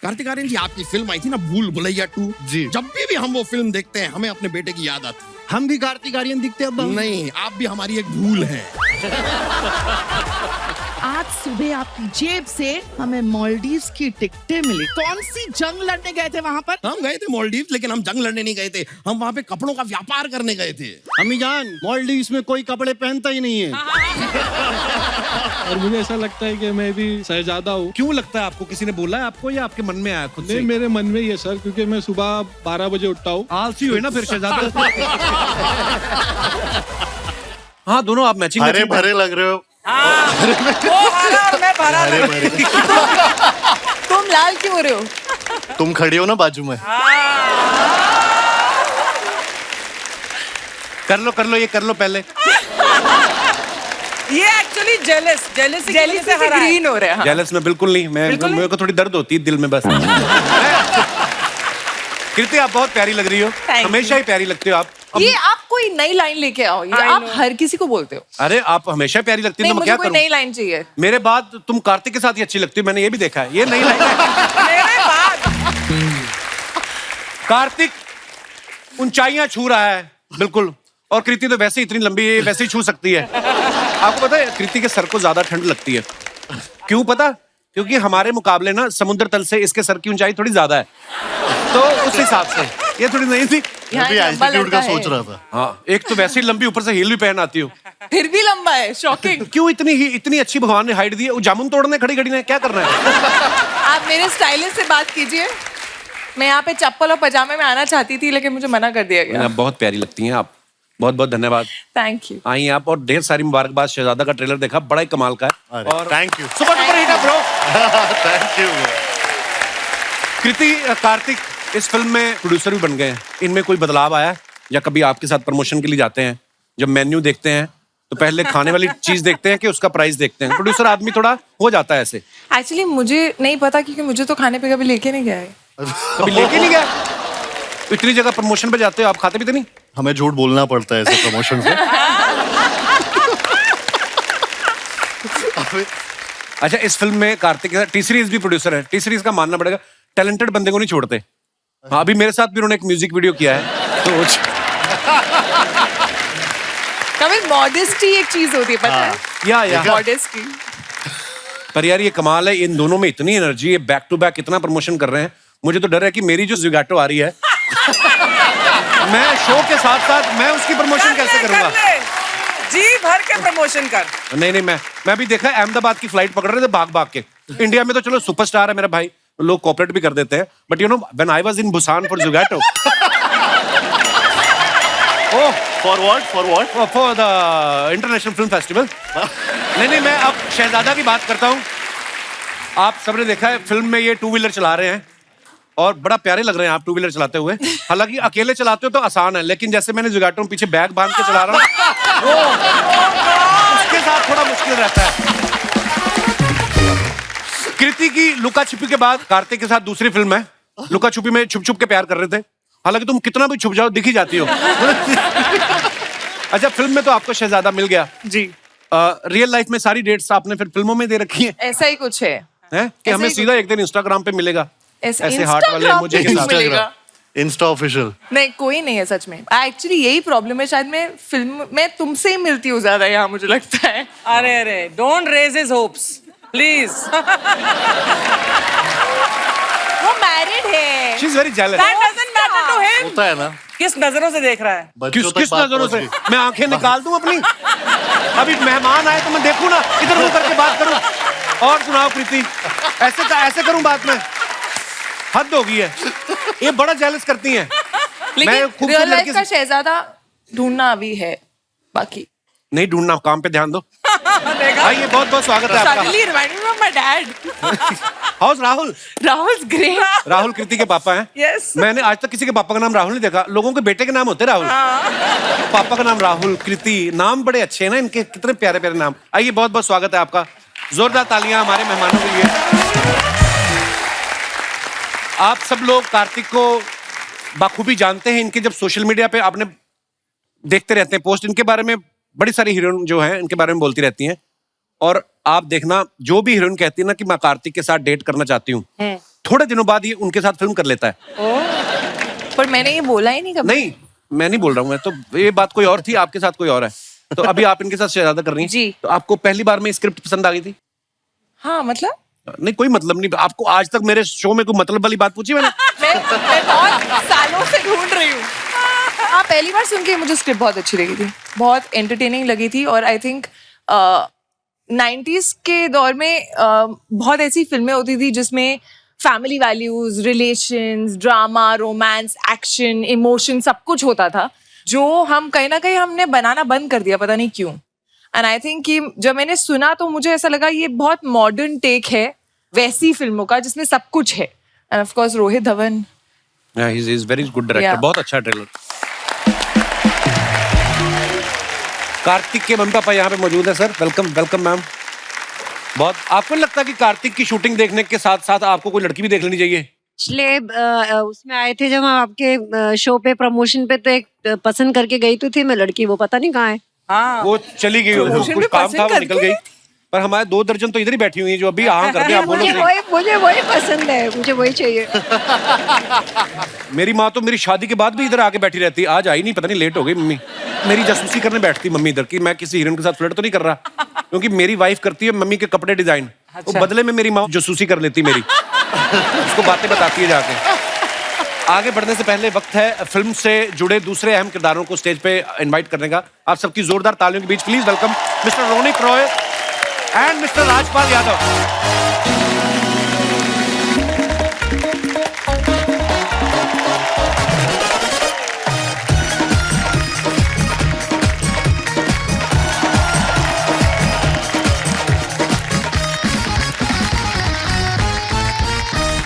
कार्तिक आर्यन जी, आपकी फिल्म आई थी ना भूल भुलैया 2 जी। जब भी हम वो फिल्म देखते हैं हमें अपने बेटे की याद आती है। हम भी कार्तिक आर्यन दिखते अब नहीं, आप भी हमारी एक भूल है। आज सुबह आपकी जेब से हमें मालदीव्स की टिकटें मिली। कौन सी जंग लड़ने गए थे वहाँ पर? हम गए थे मालदीव्स, लेकिन हम जंग लड़ने नहीं गए थे, हम वहाँ पे कपड़ों का व्यापार करने गए थे। अम्मी जान, मालदीव्स में कोई कपड़े पहनता ही नहीं है। और मुझे ऐसा लगता है कि मैं भी शहजादा हूँ। क्यों लगता है आपको? किसी ने बोला है आपको या आपके मन में आया खुद से? नहीं, मेरे मन में ही है सर, क्योंकि मैं सुबह 12 बजे उठता हूँ। आलसी हुए ना फिर शहजादा। हाँ, दोनों आप मैचिंग हरे भरे लग रहे हो। वो हरा और मैं भरा हरे लग भरे। तुम लाल क्यों हो रहे हो? तुम खड़ी हो ना बाजू में। कर लो, ये कर लो पहले। ये एक्चुअली जेलसी से ग्रीन हो रहा है। जेलस में बिल्कुल नहीं, मेरे को थोड़ी दर्द होती है दिल में बस। कृति, आप बहुत प्यारी लग रही हो, Thank हमेशा ही प्यारी लगती हो आप। ये आप कोई नई लाइन लेके आओ, ये आप हर किसी को बोलते हो। अरे आप हमेशा प्यारी लगती नहीं, हो, तो मैं मुझे क्या कोई करूं? नई लाइन चाहिए। मेरे बाद तुम कार्तिक के साथ ही अच्छी लगती हो, मैंने ये भी देखा है। ये नई लाइन है। मेरे बाद कार्तिक ऊंचाइयां छू रहा है बिल्कुल, और कृति तो वैसे ही इतनी लंबी है, वैसे ही छू सकती है। आपको पता है कृति के सर को ज्यादा ठंड लगती है। क्यों पता? क्योंकि हमारे मुकाबले ना समुद्र तल से इसके सर की ऊंचाई थोड़ी ज्यादा है, तो उस हिसाब से ये थोड़ी नहीं थी। मैं भी एल्टीट्यूड का सोच रहा था। हाँ, एक तो वैसे ही लंबी, ऊपर से हील भी पहन आती हो। फिर भी लंबा है, शॉकिंग। क्यों इतनी अच्छी भगवान ने हाइट दी है? वो जामुन तोड़ने खड़ी खड़ी ने क्या करना है? आप मेरे स्टाइलिस्ट से बात कीजिए। मैं यहाँ पे चप्पल और पजामे में आना चाहती थी, लेकिन मुझे मना कर दिया गया। आप बहुत प्यारी लगती हैं आप, बहुत बहुत धन्यवाद। Thank you. आई आप, और ढेर सारी मुबारकबाद। शहजादा का ट्रेलर देखा, बड़ा ही कमाल का है। अरे, और thank you. Super duper hit है bro. Thank you. Kriti, Kartik इस फिल्म में प्रोड्यूसर भी बन गए हैं। इनमें कोई बदलाव आया है? या कभी आपके साथ प्रमोशन के लिए जाते हैं, जब मेन्यू देखते हैं तो पहले खाने वाली चीज देखते हैं कि उसका प्राइस देखते हैं? प्रोड्यूसर आदमी थोड़ा हो जाता है ऐसे। एक्चुअली मुझे नहीं पता, क्योंकि मुझे तो खाने पे कभी लेके नहीं गया है। कभी लेके नहीं गया? इतनी जगह प्रमोशन पे जाते हो, आप खाते भी तो नहीं? हमें झूठ बोलना पड़ता है ऐसे प्रमोशन से। अच्छा, इस फिल्म में कार्तिक के साथ टी सीरीज भी प्रोड्यूसर है। टी सीरीज का मानना पड़ेगा, टैलेंटेड बंदे को नहीं छोड़ते। हाँ, अभी मेरे साथ भी उन्होंने एक म्यूजिक वीडियो किया है, तो कभी मॉडेस्टी एक चीज होती है, पता है? या मॉडेस्टी। पर यार ये कमाल है, इन दोनों में इतनी एनर्जी है, बैक टू बैक इतना प्रमोशन कर रहे हैं। मुझे तो डर है कि मेरी जो ज़ुगाटो आ रही है मैं शो के साथ साथ मैं उसकी प्रमोशन कैसे करूंगा? जी भर के प्रमोशन कर। नहीं, मैं भी देखा अहमदाबाद की फ्लाइट पकड़ रहे थे भाग भाग के। इंडिया में तो चलो सुपरस्टार है मेरा भाई, लोग कोऑपरेट भी कर देते हैं, but you know when I was in Busan for Zwigato, oh for what? For the international film festival. नहीं, मैं अब शहजादा की बात करता हूँ। आप सबने देखा है फिल्म में ये 2 व्हीलर चला रहे हैं और बड़ा प्यारे लग रहे हैं आप 2 व्हीलर चलाते हुए। हालांकि अकेले चलाते हो तो आसान है, लेकिन जैसे मैंने ज़ुगाटो में पीछे बैग बांध के चला रहा हूँ, वो उसके साथ थोड़ा मुश्किल रहता है। कृति की लुका छुपी के बाद कार्तिक के साथ दूसरी फिल्म है। लुका छुपी में छुप छुप के प्यार कर रहे थे, हालांकि तुम कितना भी छुप जाओ दिख ही जाती हो। अच्छा, फिल्म में तो आपको शहजादा मिल गया जी। रियल लाइफ में सारी डेट्स आपने फिर फिल्मों में दे रखी है, ऐसा ही कुछ है। हैं? कि हमें ही सीधा एक दिन इंस्टाग्राम पे मिलेगा ऐसे हार्ट वाले Instagram मुझे पे के साथ। मिलेगा। Insta official. नहीं, कोई नहीं है सच में। एक्चुअली यही प्रॉब्लम है, शायद मैं फिल्म में तुमसे ही मिलती हूँ ज्यादा यहाँ, मुझे लगता है। अरे don't raise his hopes please. वो मैरिड है। She is very jealous. That doesn't matter to him. होता है ना, किस नजरों से देख रहा है? बच्चों तक किस बात नजरों पहुंच से गई। मैं आंखें निकाल दूं अपनी? अभी मेहमान आए तो मैं देखूं ना, इधर मुंह करके बात करूं। और सुनाओ प्रीति, ऐसे करूं बात में? हद हो गई है, ये बड़ा जेलस करती हैं। लेकिन खूबसूरत रियल लाइफ लड़के का से- शहजादा ढूंढना अभी है बाकी। नहीं ढूंढना, काम पे ध्यान दो। आइए, बहुत बहुत स्वागत है आपका। Suddenly reminded me of my dad. How's Rahul. Rahul's great. Rahul Kriti के पापा हैं। Yes. मैंने आज तक किसी के पापा का नाम राहुल नहीं देखा। लोगों के बेटे के नाम होते हैं राहुल। पापा का नाम राहुल, कृति, नाम बड़े अच्छे हैं ना इनके, कितने प्यारे प्यारे नाम। आइए, बहुत बहुत स्वागत है आपका। जोरदार तालियां हमारे मेहमानों के लिए। आप सब लोग कार्तिक को बाखूबी जानते हैं। इनके जब सोशल मीडिया पे आपने देखते रहते हैं पोस्ट, इनके बारे में बड़ी सारी हीरोइन जो हैं इनके बारे में बोलती रहती हैं। और आप देखना, जो भी हीरोइन कहती है ना कि मैं कार्तिक के साथ डेट करना चाहती हूँ, थोड़े दिनों बाद ये उनके साथ फिल्म कर लेता है। पर मैंने ये बोला ही नहीं कभी। नहीं, मैं नहीं बोल रहा हूँ, मैं तो ये बात कोई और थी, आपके साथ कोई और है। तो अभी आप इनके साथ शहजादा कर रही हैं। जी। तो आपको पहली बार में स्क्रिप्ट पसंद आ गई थी? हाँ मतलब नहीं, कोई मतलब नहीं। आपको आज तक मेरे शो में कोई मतलब वाली बात पूछी मैंने? मैं बहुत सालों से ढूंढ रही हूँ। हाँ, पहली बार सुन के मुझे स्क्रिप्ट बहुत अच्छी लगी थी, बहुत एंटरटेनिंग लगी थी। और आई थिंक 90s के दौर में बहुत ऐसी फिल्में होती थी जिसमें family values, relations, drama, romance, action, emotion सब कुछ होता था, जो हम कहीं ना कहीं हमने बनाना बंद कर दिया, पता नहीं क्यों। एंड आई थिंक कि जब मैंने सुना तो मुझे ऐसा लगा ये बहुत मॉडर्न टेक है वैसी फिल्मों का जिसमें सब कुछ है। End of course Rohit Dhawan, he is very good director. Yeah. बहुत अच्छा ट्रेलर। कार्तिक के मम्मी पापा यहाँ पे मौजूद है सर। Welcome welcome ma'am. बहुत आपको नहीं लगता कि कार्तिक की शूटिंग देखने के साथ साथ आपको कोई लड़की भी देख लेनी चाहिए? पिछले उसमें आए थे जब हम आपके शो पे प्रमोशन पे, तो एक पसंद करके गई तो थी मैं लड़की, वो पता नहीं कहाँ है। हाँ वो चली गई, Promotion कुछ में काम पसंद था, वो करके निकल गई। पर हमारे 2 दर्जन तो इधर ही बैठी हुई है जो अभी हाँ कर दे। आप बोलो सही। मुझे वही पसंद है, मुझे वही चाहिए। मेरी माँ तो मेरी शादी के बाद भी इधर आके बैठी रहती है। आज आई नहीं, पता नहीं लेट हो गई मम्मी। मेरी जासूसी करने बैठती मम्मी इधर की मैं किसी हीरोइन के साथ फ्लर्ट तो नहीं कर रहा, क्योंकि मेरी वाइफ करती है मम्मी के कपड़े डिजाइन। वो बदले में मेरी माँ जासूसी कर लेती मेरी, उसको बातें बताती है जाके। आगे बढ़ने से पहले वक्त है फिल्म से जुड़े दूसरे अहम किरदारों को स्टेज पे इनवाइट करने का। आप सबकी जोरदार तालियों के बीच please welcome mister Ronit Roy and mister Rajpal Yadav.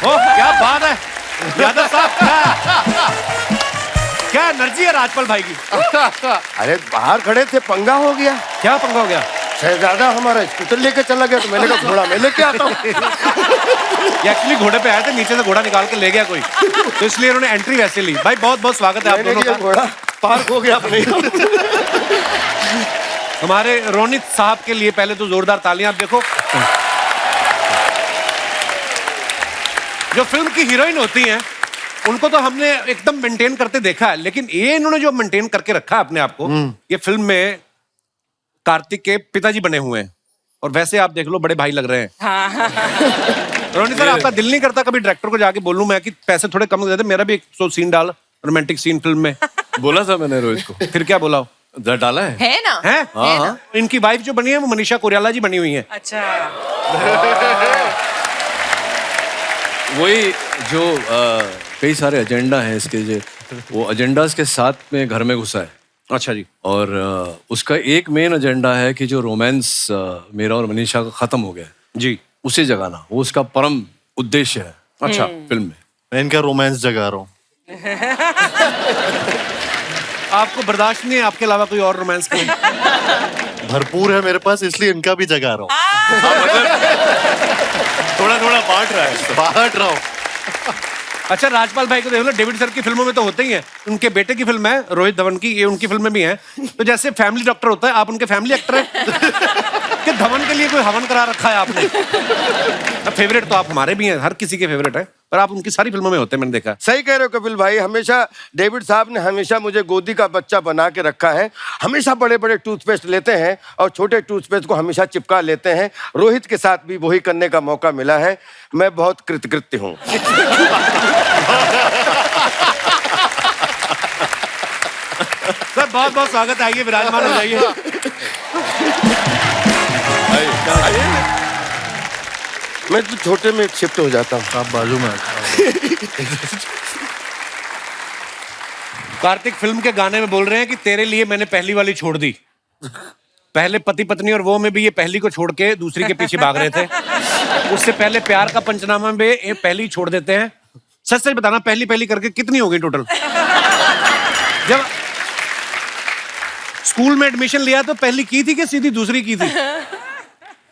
Oh क्या बात है यादव साहब, क्या एनर्जी है राजपाल भाई की। अरे बाहर खड़े थे, पंगा हो गया। क्या पंगा हो गया? शहजादा हमारा स्कूटर लेके चला गया, तो मैंने कहा घोड़ा मैं लेके आता हूँ। ये एक्चुअली घोड़े पे आए थे, नीचे से घोड़ा निकाल के ले गया कोई, तो इसलिए उन्होंने एंट्री वैसे ली। भाई बहुत बहुत स्वागत है आप दोनों का। घोड़ा पार्क हो गया अपने। हमारे रोनित साहब के लिए पहले तो जोरदार तालियां। आप देखो, जो फिल्म की हीरोइन होती हैं उनको तो हमने एकदम मेंटेन करते देखा है, लेकिन ये इन्होंने जो मेंटेन करके रखा है अपने आप को, ये फिल्म में कार्तिक के पिताजी बने हुए हैं और वैसे आप देख लो बड़े भाई लग रहे हैं। रोनित सर, आपका दिल नहीं करता कभी डायरेक्टर को जाके बोलूं मैं कि पैसे थोड़े कम दे दे, मेरा भी एक सीन डाल, रोमांटिक सीन फिल्म में? बोला था मैंने रोहित को। फिर क्या बोला? डाला है। है ना? है? है ना? इनकी वाइफ जो बनी है वो मनीषा कोइराला जी बनी हुई है। अच्छा वही जो कई सारे एजेंडा हैं इसके, जो वो एजेंडास के साथ में घर में घुसा है। अच्छा जी। और उसका एक मेन एजेंडा है कि जो रोमांस मेरा और मनीषा का खत्म हो गया जी, उसे जगाना, वो उसका परम उद्देश्य है। अच्छा फिल्म में मैं इनका रोमांस जगा रहा हूँ। आपको बर्दाश्त नहीं है आपके अलावा कोई और रोमांस की? भरपूर है मेरे पास, इसलिए इनका भी जगा रहा हूँ। थोड़ा थोड़ा बांट रहा हूँ। अच्छा, राजपाल भाई को देख लो, डेविड सर की फिल्मों में तो होते ही हैं। उनके बेटे की फिल्म है रोहित धवन की, ये उनकी फिल्म में भी है। तो जैसे फैमिली डॉक्टर होता है, आप उनके फैमिली एक्टर हैं कि धवन के लिए कोई हवन करा रखा है आपने? फेवरेट तो आप हमारे भी हैं, हर किसी के फेवरेट है, पर आप उनकी सारी फिल्मों में होते हैं, मैंने देखा। सही कह रहे हो कपिल भाई, हमेशा डेविड साहब ने हमेशा मुझे गोदी का बच्चा बना के रखा है। हमेशा बड़े बड़े टूथपेस्ट लेते हैं और छोटे टूथपेस्ट को हमेशा चिपका लेते हैं। रोहित के साथ भी वही करने का मौका मिला है। मैं बहुत कृतकृत्य हूँ। सर बहुत बहुत स्वागत है, आइए विराजमान हो जाइए। मैं तो छोटे में शिफ्ट हो जाता हूँ। आप बाजू में कार्तिक फिल्म के गाने में बोल रहे हैं कि तेरे लिए मैंने पहली वाली छोड़ दी। पहले पति पत्नी और वो में भी ये पहली को छोड़ के दूसरी के पीछे भाग रहे थे। उससे पहले प्यार का पंचनामा में ये पहली छोड़ देते हैं। सच सच बताना, पहली पहली करके कितनी हो गई टोटल? जब स्कूल में एडमिशन लिया तो पहली की थी कि सीधी दूसरी की थी?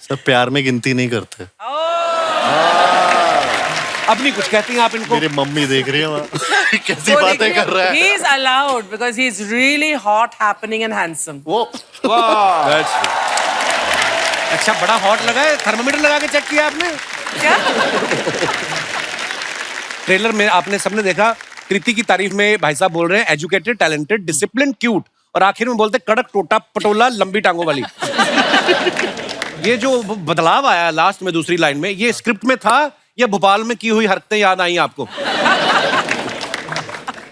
सब प्यार में गिनती नहीं करते। अब नहीं कुछ कहती हैं आप इनको? मेरी मम्मी देख रही है वहाँ। कैसी बातें कर रहा है। He is allowed because he is really hot, happening and handsome. अच्छा, बड़ा हॉट लगा है। थर्मामीटर लगा के चेक किया आपने? क्या? ट्रेलर में आपने सबने देखा, कृति की तारीफ में भाई साहब बोल रहे हैं एजुकेटेड, टैलेंटेड, डिसिप्लिन, क्यूट, और आखिर में बोलते कड़क, टोटा, पटोला, लंबी टांगों वाली। ये जो बदलाव आया लास्ट में दूसरी लाइन में, ये स्क्रिप्ट में था या भोपाल में की हुई हरकतें याद आई आपको?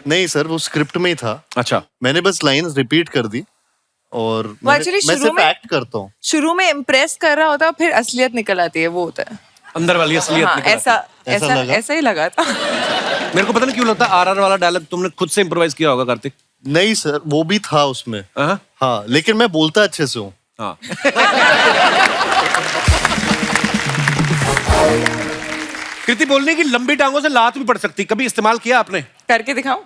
नहीं सर, वो स्क्रिप्ट में ही था। अच्छा, मैंने बस लाइंस रिपीट कर दी और मैं actually शुरू सिर्फ में- एक्ट करता हूँ। शुरू में इम्प्रेस कर रहा होता, फिर असलियत निकल आती है, वो होता है। अंदर वाली असलियत हाँ, निकल आती है। ऐसा ही लगा था। मेरे को पता नहीं क्यों लगता आरआर वाला डायलॉग तुमने खुद से इम्प्रोवाइज किया होगा कार्तिक। नहीं सर, वो भी था उसमें। हाँ? हाँ, लेकिन मैं बोलता अच्छे से हूँ। हाँ। कृति बोलने की लंबी टांगों से लात भी पड़ सकती, कभी इस्तेमाल किया आपने? करके दिखाऊं?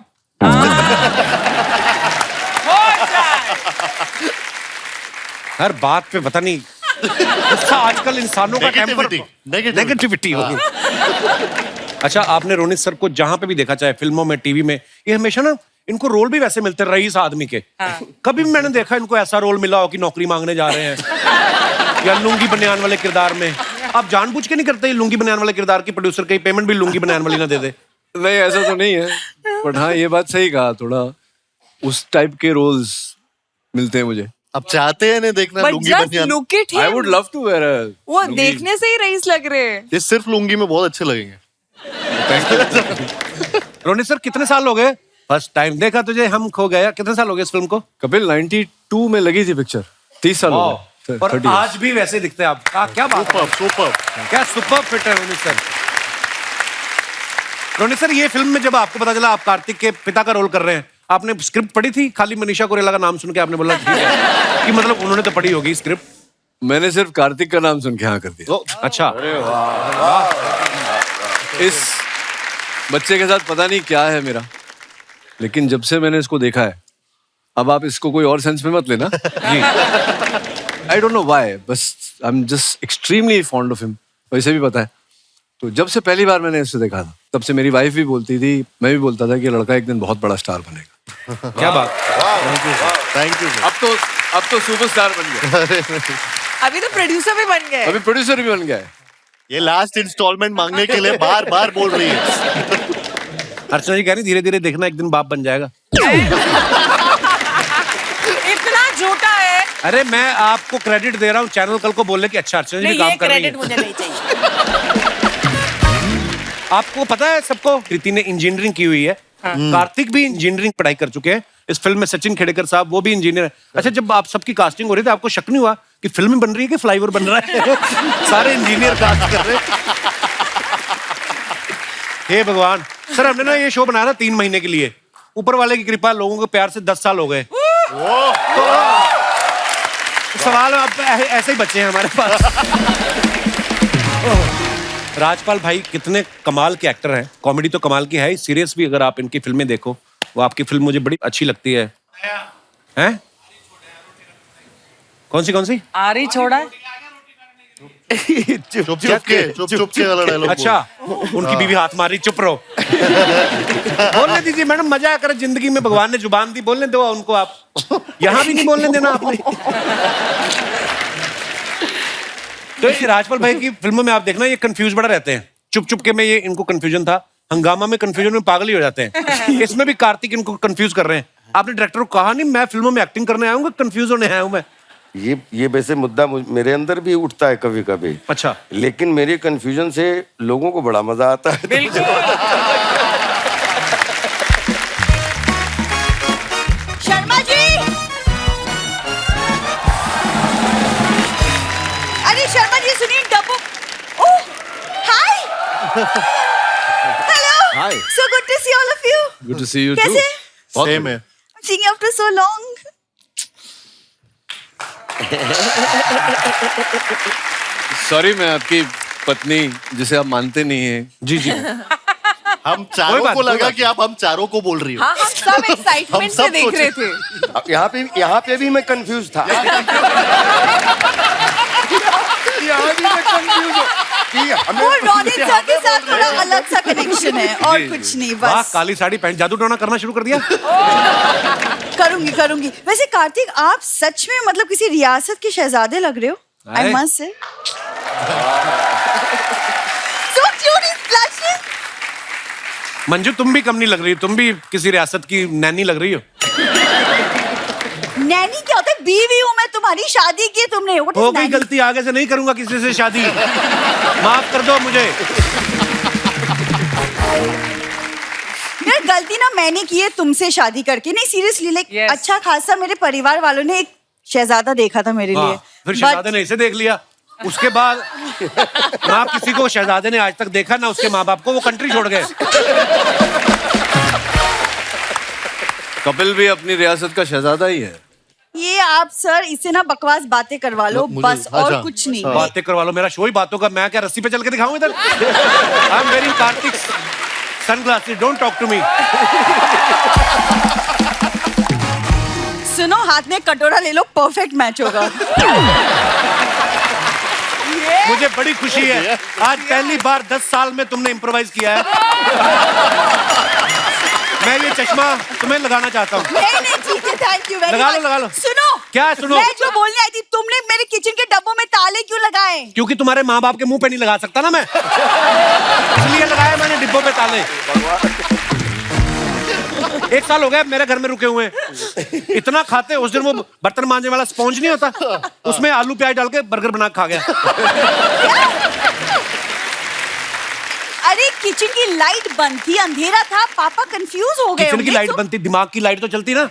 हर बात पे पता नहीं गुस्सा आजकल इंसानों का टेम्पर, नेगेटिविटी होगी। अच्छा, आपने रोनित सर को जहां पे भी देखा, चाहे फिल्मों में, टीवी में, ये हमेशा ना इनको रोल भी वैसे मिलते रईस आदमी के। कभी भी मैंने देखा इनको ऐसा रोल मिला हो कि नौकरी मांगने जा रहे हैं या लुंगी बनियान वाले किरदार में। आप जानबूझ के नहीं करते ये लुंगी बनियान वाले किरदार की प्रोड्यूसर कहीं पेमेंट भी लुंगी बनियान वाली ना दे दे? नहीं, ऐसा तो नहीं है, बट हाँ ये बात सही कहा, थोड़ा उस टाइप के रोल्स मिलते हैं मुझे। अब चाहते हैं नहीं देखना But lungi just banian? look at I him. Would love to wear वो देखने से ही रईस लग रहे हैं। ये सिर्फ लुंगी में बहुत अच्छे लगेंगे। रोनित सर, कितने साल हो गए फर्स्ट टाइम देखा तुझे हम खो गया? कितने साल हो गए इस फिल्म को? कपिल 92 में लगी थी पिक्चर, 30 साल हो गए। और 30 आज भी वैसे दिखते हैं आप। क्या बात है, क्या सुपर फिट है रोनित सर। रोनित सर, ये फिल्म में जब आपको पता चला आप कार्तिक के पिता का रोल कर रहे हैं, आपने स्क्रिप्ट पढ़ी थी? खाली मनीषा कोइराला का नाम सुन के आपने बोला ठीक है, कि मतलब उन्होंने तो पढ़ी होगी स्क्रिप्ट? मैंने सिर्फ कार्तिक का नाम सुन के हाँ कर दिया। अच्छा, इस बच्चे के साथ पता नहीं क्या है मेरा, लेकिन जब से मैंने इसको देखा है, अब आप इसको कोई और सेंस में मत लेना जी, आई डोंट नो व्हाई, बस I am just extremely fond of him. वैसे भी पता है, तो जब से पहली बार मैंने इसे देखा था, तब से मेरी वाइफ भी बोलती थी, मैं भी बोलता था कि लड़का एक दिन बहुत बड़ा स्टार बनेगा। क्या बात। Thank you. अब तो सुपरस्टार बन गया। अभी तो प्रोड्यूसर भी बन गए। अभी प्रोड्यूसर भी बन गया है। ये लास्ट इंस्टॉलमेंट मांगने के लिए बार बार बोल रही है। अर्चना जी कह रही धीरे धीरे देखना एक दिन बाप बन जाएगा। इतना झूठा है। अरे मैं आपको क्रेडिट दे रहा हूँ, चैनल कल को बोले कि अच्छा अर्चना जी भी काम कर रही है। मुझे नहीं चाहिए। आपको पता है सबको, कृति ने इंजीनियरिंग की हुई है, कार्तिक भी इंजीनियरिंग पढ़ाई कर चुके हैं। इस फिल्म में सचिन खेड़ेकर साहब वो भी इंजीनियर है। अच्छा, जब आप सबकी कास्टिंग हो रही थी, आपको शक नहीं हुआ कि फिल्म बन रही है कि फ्लाईओवर बन रहा है? सारे इंजीनियर कास्ट कर रहे हैं। हे भगवान। सर, हमने ना ये शो बनाया था 3 महीने के लिए, ऊपर वाले की कृपा, लोगों के प्यार से 10 साल हो गए। तो सवाल अब ऐसे ही बच्चे हैं हमारे पास। राजपाल भाई कितने कमाल के एक्टर हैं, कॉमेडी तो कमाल की है ही, सीरियस भी। अगर आप इनकी फिल्में देखो, वो आपकी फिल्म मुझे बड़ी अच्छी लगती है। हैं? कौन सी? आरी छोड़ा है। चुप के वाला डायलॉग। अच्छा, उनकी बीवी हाथ मारी, चुप रहो। बोलने दीजिए मैडम, मजा कर जिंदगी में, भगवान ने जुबान दी, बोलने दो उनको। आप यहाँ भी नहीं बोलने देना आपने। तो ये राजपाल भाई की फिल्मों में आप देखना, ये कंफ्यूज बड़ा रहते हैं। चुप के में ये इनको कंफ्यूजन था, हंगामा में कंफ्यूजन में पागल ही हो जाते हैं। इसमें भी कार्तिक इनको कंफ्यूज कर रहे हैं। आपने डायरेक्टर को कहा नहीं मैं फिल्मों में एक्टिंग करने आया हूँ, कंफ्यूज होने आया हूँ मैं? ये वैसे मुद्दा मेरे अंदर भी उठता है कभी कभी। अच्छा। लेकिन मेरे कंफ्यूजन से लोगों को बड़ा मजा आता है। शर्मा जी, अरे शर्मा जी सुनिए, डब्बू। ओह, हाय। Hello. Hi. So good to see all of you. Good to see you too. कैसे? सेम है। Seeing you after so long. Sorry, मैं आपकी पत्नी जिसे आप मानते नहीं हैं। जी हम चारों को लगा कि आप हम चारों को बोल रही हो। हाँ, हम सब एक्साइटमेंट से देख रहे थे। अब यहाँ पे भी मैं कंफ्यूज था। यहाँ भी मैं कंफ्यूज हूँ कि वो रोनित सर के साथ थोड़ा अलग सा कनेक्शन है और कुछ नहीं, वाह, बस। काली साड़ी पहन जादू टोना करना शुरू कर दिया। करूंगी। वैसे कार्तिक, आप सच में मतलब किसी रियासत के शहजादे लग रहे हो। I must say. So cute, he's blushing. Manju तुम भी कम नहीं लग रही, तुम भी किसी रियासत की नैनी लग रही हो। नैनी क्या होता है? बीवी हूँ मैं तुम्हारी, शादी की तुमने। What is हो गई नैनी? गलती, आगे से नहीं करूंगा किसी से शादी, माफ कर दो मुझे। यार गलती ना मैंने की है तुमसे शादी करके, नहीं सीरियसली, लाइक Yes. अच्छा खासा मेरे परिवार वालों ने एक शहजादा देखा था मेरे लिए। हाँ, फिर शहजादे ने इसे देख लिया, उसके बाद ना किसी को शहजादे ने आज तक देखा ना उसके माँ बाप को, वो कंट्री छोड़ गए। कपिल भी अपनी रियासत का शहजादा ही है। ये आप सर इससे ना बकवास बातें करवा लो बस, और कुछ नहीं। बातें करवा लो, मेरा शो ही बातों का, मैं क्या रस्सी पे चल के दिखाऊं इधर? I am wearing Kartik sunglasses, don't talk to me. सुनो, हाथ में कटोरा ले लो, परफेक्ट मैच होगा। मुझे बड़ी खुशी है, आज पहली बार 10 साल में तुमने इम्प्रोवाइज किया है। मैं ये चश्मा तुम्हें लगाना चाहता हूँ। नहीं नहीं ठीक है, थैंक यू वेरी लगा मच। लो, लगा लो। सुनो, क्या है, सुनो? मैं जो बोलने आई थी, तुमने मेरे किचन के डब्बों में ताले क्यों लगाए? क्योंकि तुम्हारे माँ बाप के मुंह पे नहीं लगा सकता ना मैं, इसलिए लगाया मैंने डिब्बों पे ताले। 1 साल हो गया मेरे घर में रुके हुए, इतना खाते। उस दिन वो बर्तन मांजने वाला स्पॉन्ज नहीं होता, उसमें आलू प्याज डाल के बर्गर बना के खा गया। अरे किचन की लाइट बंद थी, अंधेरा था, पापा कंफ्यूज हो गए किचन की होंगे, लाइट तो- बनती, दिमाग की लाइट तो चलती ना,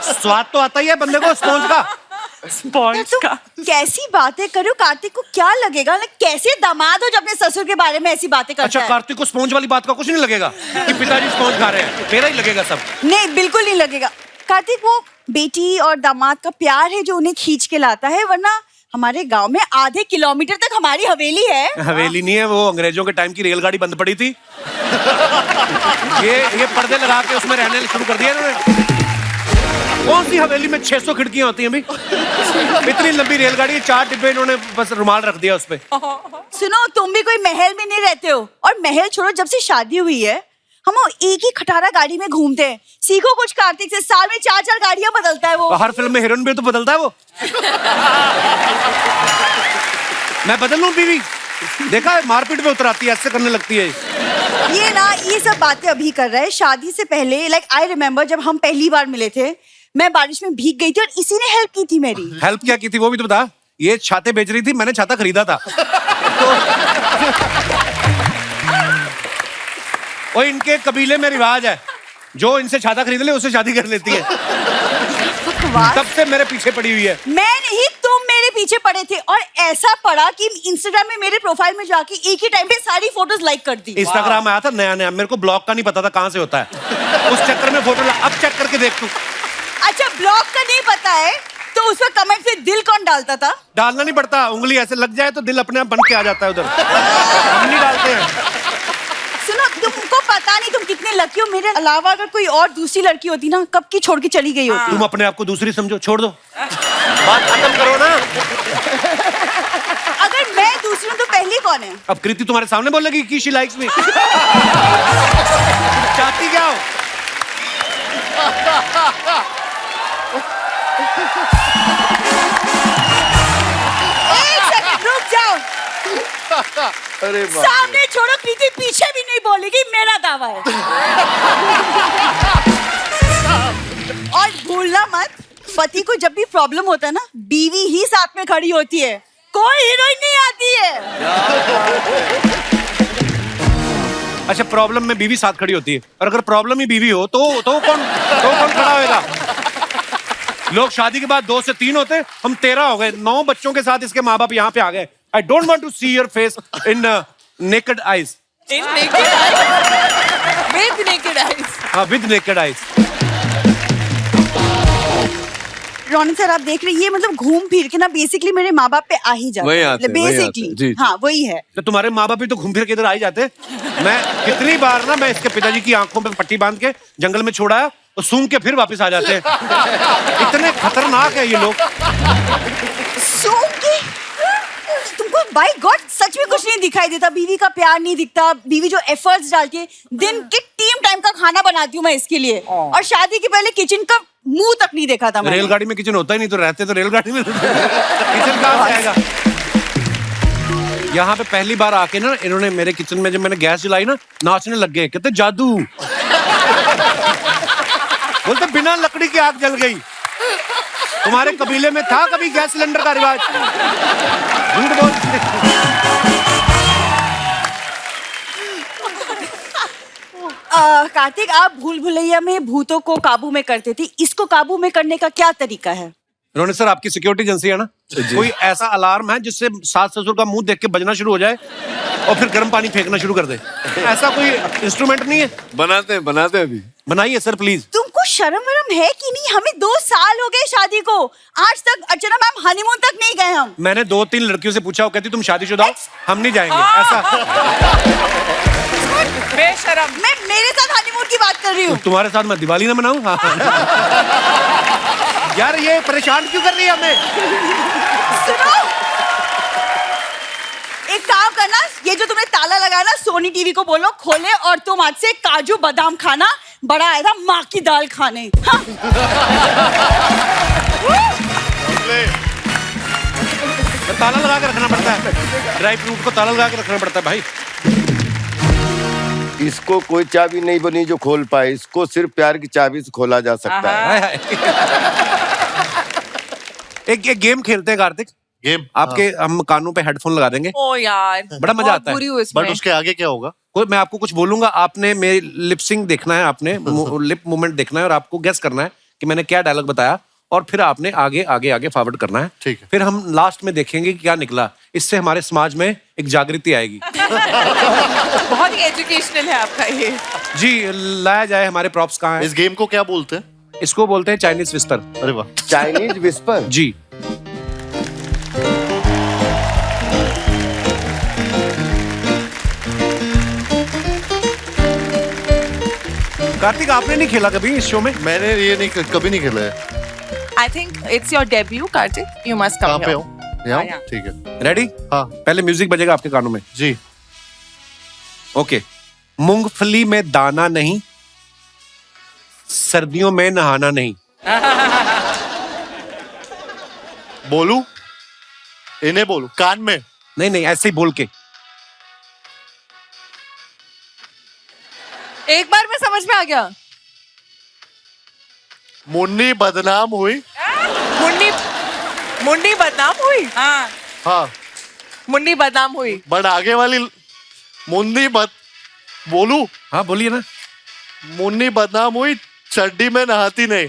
स्वाद तो आता ही है बंदे को स्पॉन्ज का। स्पॉन्ज तुम का। कैसी बातें करो, कार्तिक को क्या लगेगा? कैसे दामाद हो जो अपने ससुर के बारे में ऐसी बातें करता अच्छा, है? कार्तिक को स्पॉन्ज वाली बात का कुछ नहीं लगेगा कि पिताजी स्पॉन्ज खा रहे हैं, मेरा ही लगेगा सब। नहीं बिल्कुल नहीं लगेगा। कार्तिक वो बेटी और दामाद का प्यार है जो उन्हें खींच के लाता है, वरना हमारे गांव में आधे किलोमीटर तक हमारी हवेली है। हवेली नहीं है, वो अंग्रेजों के टाइम की रेलगाड़ी बंद पड़ी थी। ये पर्दे लगा के उसमें रहने शुरू कर दिया इन्होंने। कौन सी हवेली में 600 खिड़कियां होती हैं भाई? इतनी लंबी रेलगाड़ी, 4 डिब्बे इन्होंने बस रुमाल रख दिया उस पे। सुनो, तुम भी कोई महल में नहीं रहते हो, और महल छोड़ो, जब से शादी हुई है हम एक ही खटारा गाड़ी में घूमते हैं। सीखो कुछ कार्तिक से, साल में 4-4 गाड़ियां बदलता है वो। हर फिल्म में हीरोइन भी तो बदलता है वो। मैं बदल लूं बीवी? देखा है, मारपीट में उतर आती है, ऐसे करने लगती है। ये सब बातें अभी कर रहा है। शादी से पहले लाइक आई रिमेम्बर जब हम पहली बार मिले थे, मैं बारिश में भीग गई थी और इसी ने हेल्प की थी मेरी। हेल्प क्या की थी वो भी तो बता। ये छाते बेच रही थी, मैंने छाता खरीदा था। और इनके कबीले में रिवाज है, जो इनसे छाता खरीद ले उससे शादी कर लेती है। तब से मेरे पीछे पड़ी हुई है। मैं नहीं, तुम मेरे पीछे पड़े थे, और ऐसा पड़ा कि इंस्टाग्राम में मेरे प्रोफाइल में जाके एक ही टाइम पे सारी फोटोज लाइक कर दी। इंस्टाग्राम आया था नया नया, मेरे को ब्लॉक का नहीं पता था कहाँ से होता है, उस चक्कर में फोटो अब चेक करके देख तू। अच्छा, ब्लॉग का नहीं पता है तो उस पर कमेंट में दिल कौन डालता था? डालना नहीं पड़ता, उंगली ऐसे लग जाए तो दिल अपने आप बन के आ जाता है उधर। हम नहीं डालते हैं। सुनो, तुमको पता नहीं तुम कितने लकी हो, मेरे अलावा अगर कोई और दूसरी लड़की होती ना, कब की छोड़ के चली गई होती। तुम अपने आप को दूसरी समझो, छोड़ दो, बात खत्म करो ना। अगर मैं दूसरी हूँ तो पहली कौन है? अब कृति तुम्हारे सामने बोलेगी कि शी लाइक्स मी। चाहती क्या हो? एक सेकंड रुक जाओ। अरे बाप। सामने छोड़ो, प्रीति पीछे भी नहीं बोलेगी, मेरा दावा है। और भूलना मत, पति को जब भी प्रॉब्लम होता है ना, बीवी ही साथ में खड़ी होती है, कोई हीरोइन नहीं आती है। अच्छा, प्रॉब्लम में बीवी साथ खड़ी होती है, और अगर प्रॉब्लम ही बीवी हो तो कौन खड़ा होएगा? लोग शादी के बाद 2 से 3 होते, हम 13 हो गए, 9 बच्चों के साथ इसके माँ बाप यहाँ पे आ गए। I don't want to see your face in naked eyes. In naked eyes. With naked eyes. हाँ, with naked eyes. Ronit sir, आप देख रहे हैं, ये मतलब घूम फिर के ना बेसिकली मेरे माँ बाप पे आ ही जाते वही हैं, आते हैं, वही आते हैं, जी। बेसिकली हाँ वही है। तो तुम्हारे माँ बाप भी तो घूम फिर के इधर आ ही जाते। मैं कितनी बार ना, मैं इसके पिताजी की आंखों पे पट्टी बांध के जंगल में छोड़ा तो सूंघ के फिर वापस आ जाते हैं। इतने खतरनाक है ये लोग। सूंघ के? तुमको बाय गॉड सच में कुछ नहीं दिखाई देता? बीवी का प्यार नहीं दिखता? बीवी जो एफर्ट्स डालती है, दिन के टीम टाइम का खाना बनाती हूँ मैं इसके लिए, और शादी के पहले किचन का मुंह तक नहीं देखा था मैंने। रेलगाड़ी में किचन होता ही नहीं, तो रहते तो रेलगाड़ी में किचन कहाँ से आएगा? यहाँ पे पहली बार आके ना इन्होंने मेरे किचन में जब मैंने गैस जलाई ना नाचने लग गए, कहते जादू। बोलते बिना लकड़ी की आग जल गई। तुम्हारे कबीले में था कभी गैस सिलेंडर का रिवाज? झूठ बोलते। कार्तिक, आप भूल भुलैया में भूतों को काबू में करते थे, इसको काबू में करने का क्या तरीका है? रोनित सर, आपकी सिक्योरिटी एजेंसी है ना, कोई ऐसा अलार्म है जिससे सास ससुर का मुंह देख के बजना शुरू हो जाए और फिर गर्म पानी फेंकना शुरू कर दे? ऐसा कोई इंस्ट्रूमेंट नहीं है? बनाते हैं अभी। बनाइए सर प्लीज। तुमको शर्म वरम है कि नहीं? हमें 2 साल हो गए शादी को, आज तक अर्चना मैम हनीमून तक नहीं गए हम। मैंने 2-3 लड़कियों से पूछा, वो कहती तुम शादीशुदा हो, हम नहीं जाएंगे। ऐसा बेशरम। मैं मेरे साथ हनीमून की बात कर रही हूँ। तुम्हारे साथ मैं दिवाली ना मनाऊं? हाँ। यार ये परेशान क्यों कर रही है हमें? सुनो, एक काम करना, ये जो तुमने ताला लगाया ना, सोनी टीवी को बोलो खोले और तुम आज से काजू बादाम खाना। बड़ा आया था माँ की दाल खाने। हाँ। ताला लगा के रखना पड़ता है, ड्राई फ्रूट को ताला लगा के रखना पड़ता है भाई। इसको कोई चाबी नहीं बनी जो खोल पाए, इसको सिर्फ प्यार की चाबी से खोला जा सकता है। हाय हाय। एक गेम खेलते हैं कार्तिक। गेम आपके हम कानों पे हेडफोन लगा देंगे, ओ यार, बड़ा मजा आता है। बट उसके आगे क्या होगा? कोई मैं आपको कुछ बोलूंगा, आपने मेरी लिपसिंग देखना है, आपने लिप मूवमेंट देखना है और आपको गेस करना है कि मैंने क्या डायलॉग बताया, और फिर आपने आगे आगे आगे फॉरवर्ड करना है। ठीक है। फिर हम लास्ट में देखेंगे कि क्या निकला। इससे हमारे समाज में एक जागृति आएगी। बहुत ही एजुकेशनल है आपका ये। जी, लाया जाए। हमारे प्रॉप्स कहाँ हैं? इस गेम को क्या बोलते हैं? इसको बोलते हैं चाइनीज विस्पर। अरे वाह। Chinese whisper? जी। कार्तिक, आपने नहीं खेला कभी इस शो में? मैंने ये नहीं कभी नहीं खेला है। I think it's your debut, Kartik. You must come कहाँ पे here. हो? यहाँ? यहाँ। ठीक है। रेडी? हाँ। पहले म्यूजिक बजेगा आपके कानों में। जी। ओके। मूंगफली में दाना नहीं, सर्दियों में नहाना नहीं। बोलू? इन्हें बोलू कान में? नहीं नहीं, ऐसे ही बोल के। एक बार में समझ में आ गया। मुन्नी बदनाम हुई। मुंडी बदनाम हुई। हाँ। हाँ। मुंडी बदनाम हुई। बट आगे वाली मुन्नी बोलू? हाँ बोलिए ना। मुन्नी बदनाम हुई, चड्डी में नहाती नहीं।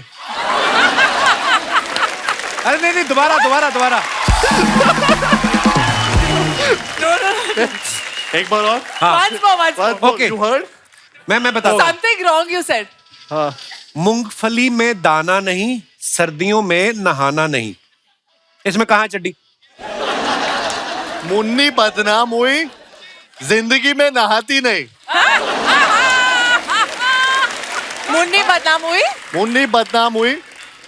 अरे नहीं नहीं, दोबारा। एक बार और। हाँ। Once more. Okay. You heard? मैं बताता हूँ। Something wrong you said. हाँ। मूंगफली में दाना नहीं, सर्दियों में नहाना नहीं। इसमें कहाँ है चड्डी? मुन्नी बदनाम हुई, जिंदगी में नहाती नहीं। मुन्नी बदनाम हुई। मुन्नी बदनाम हुई,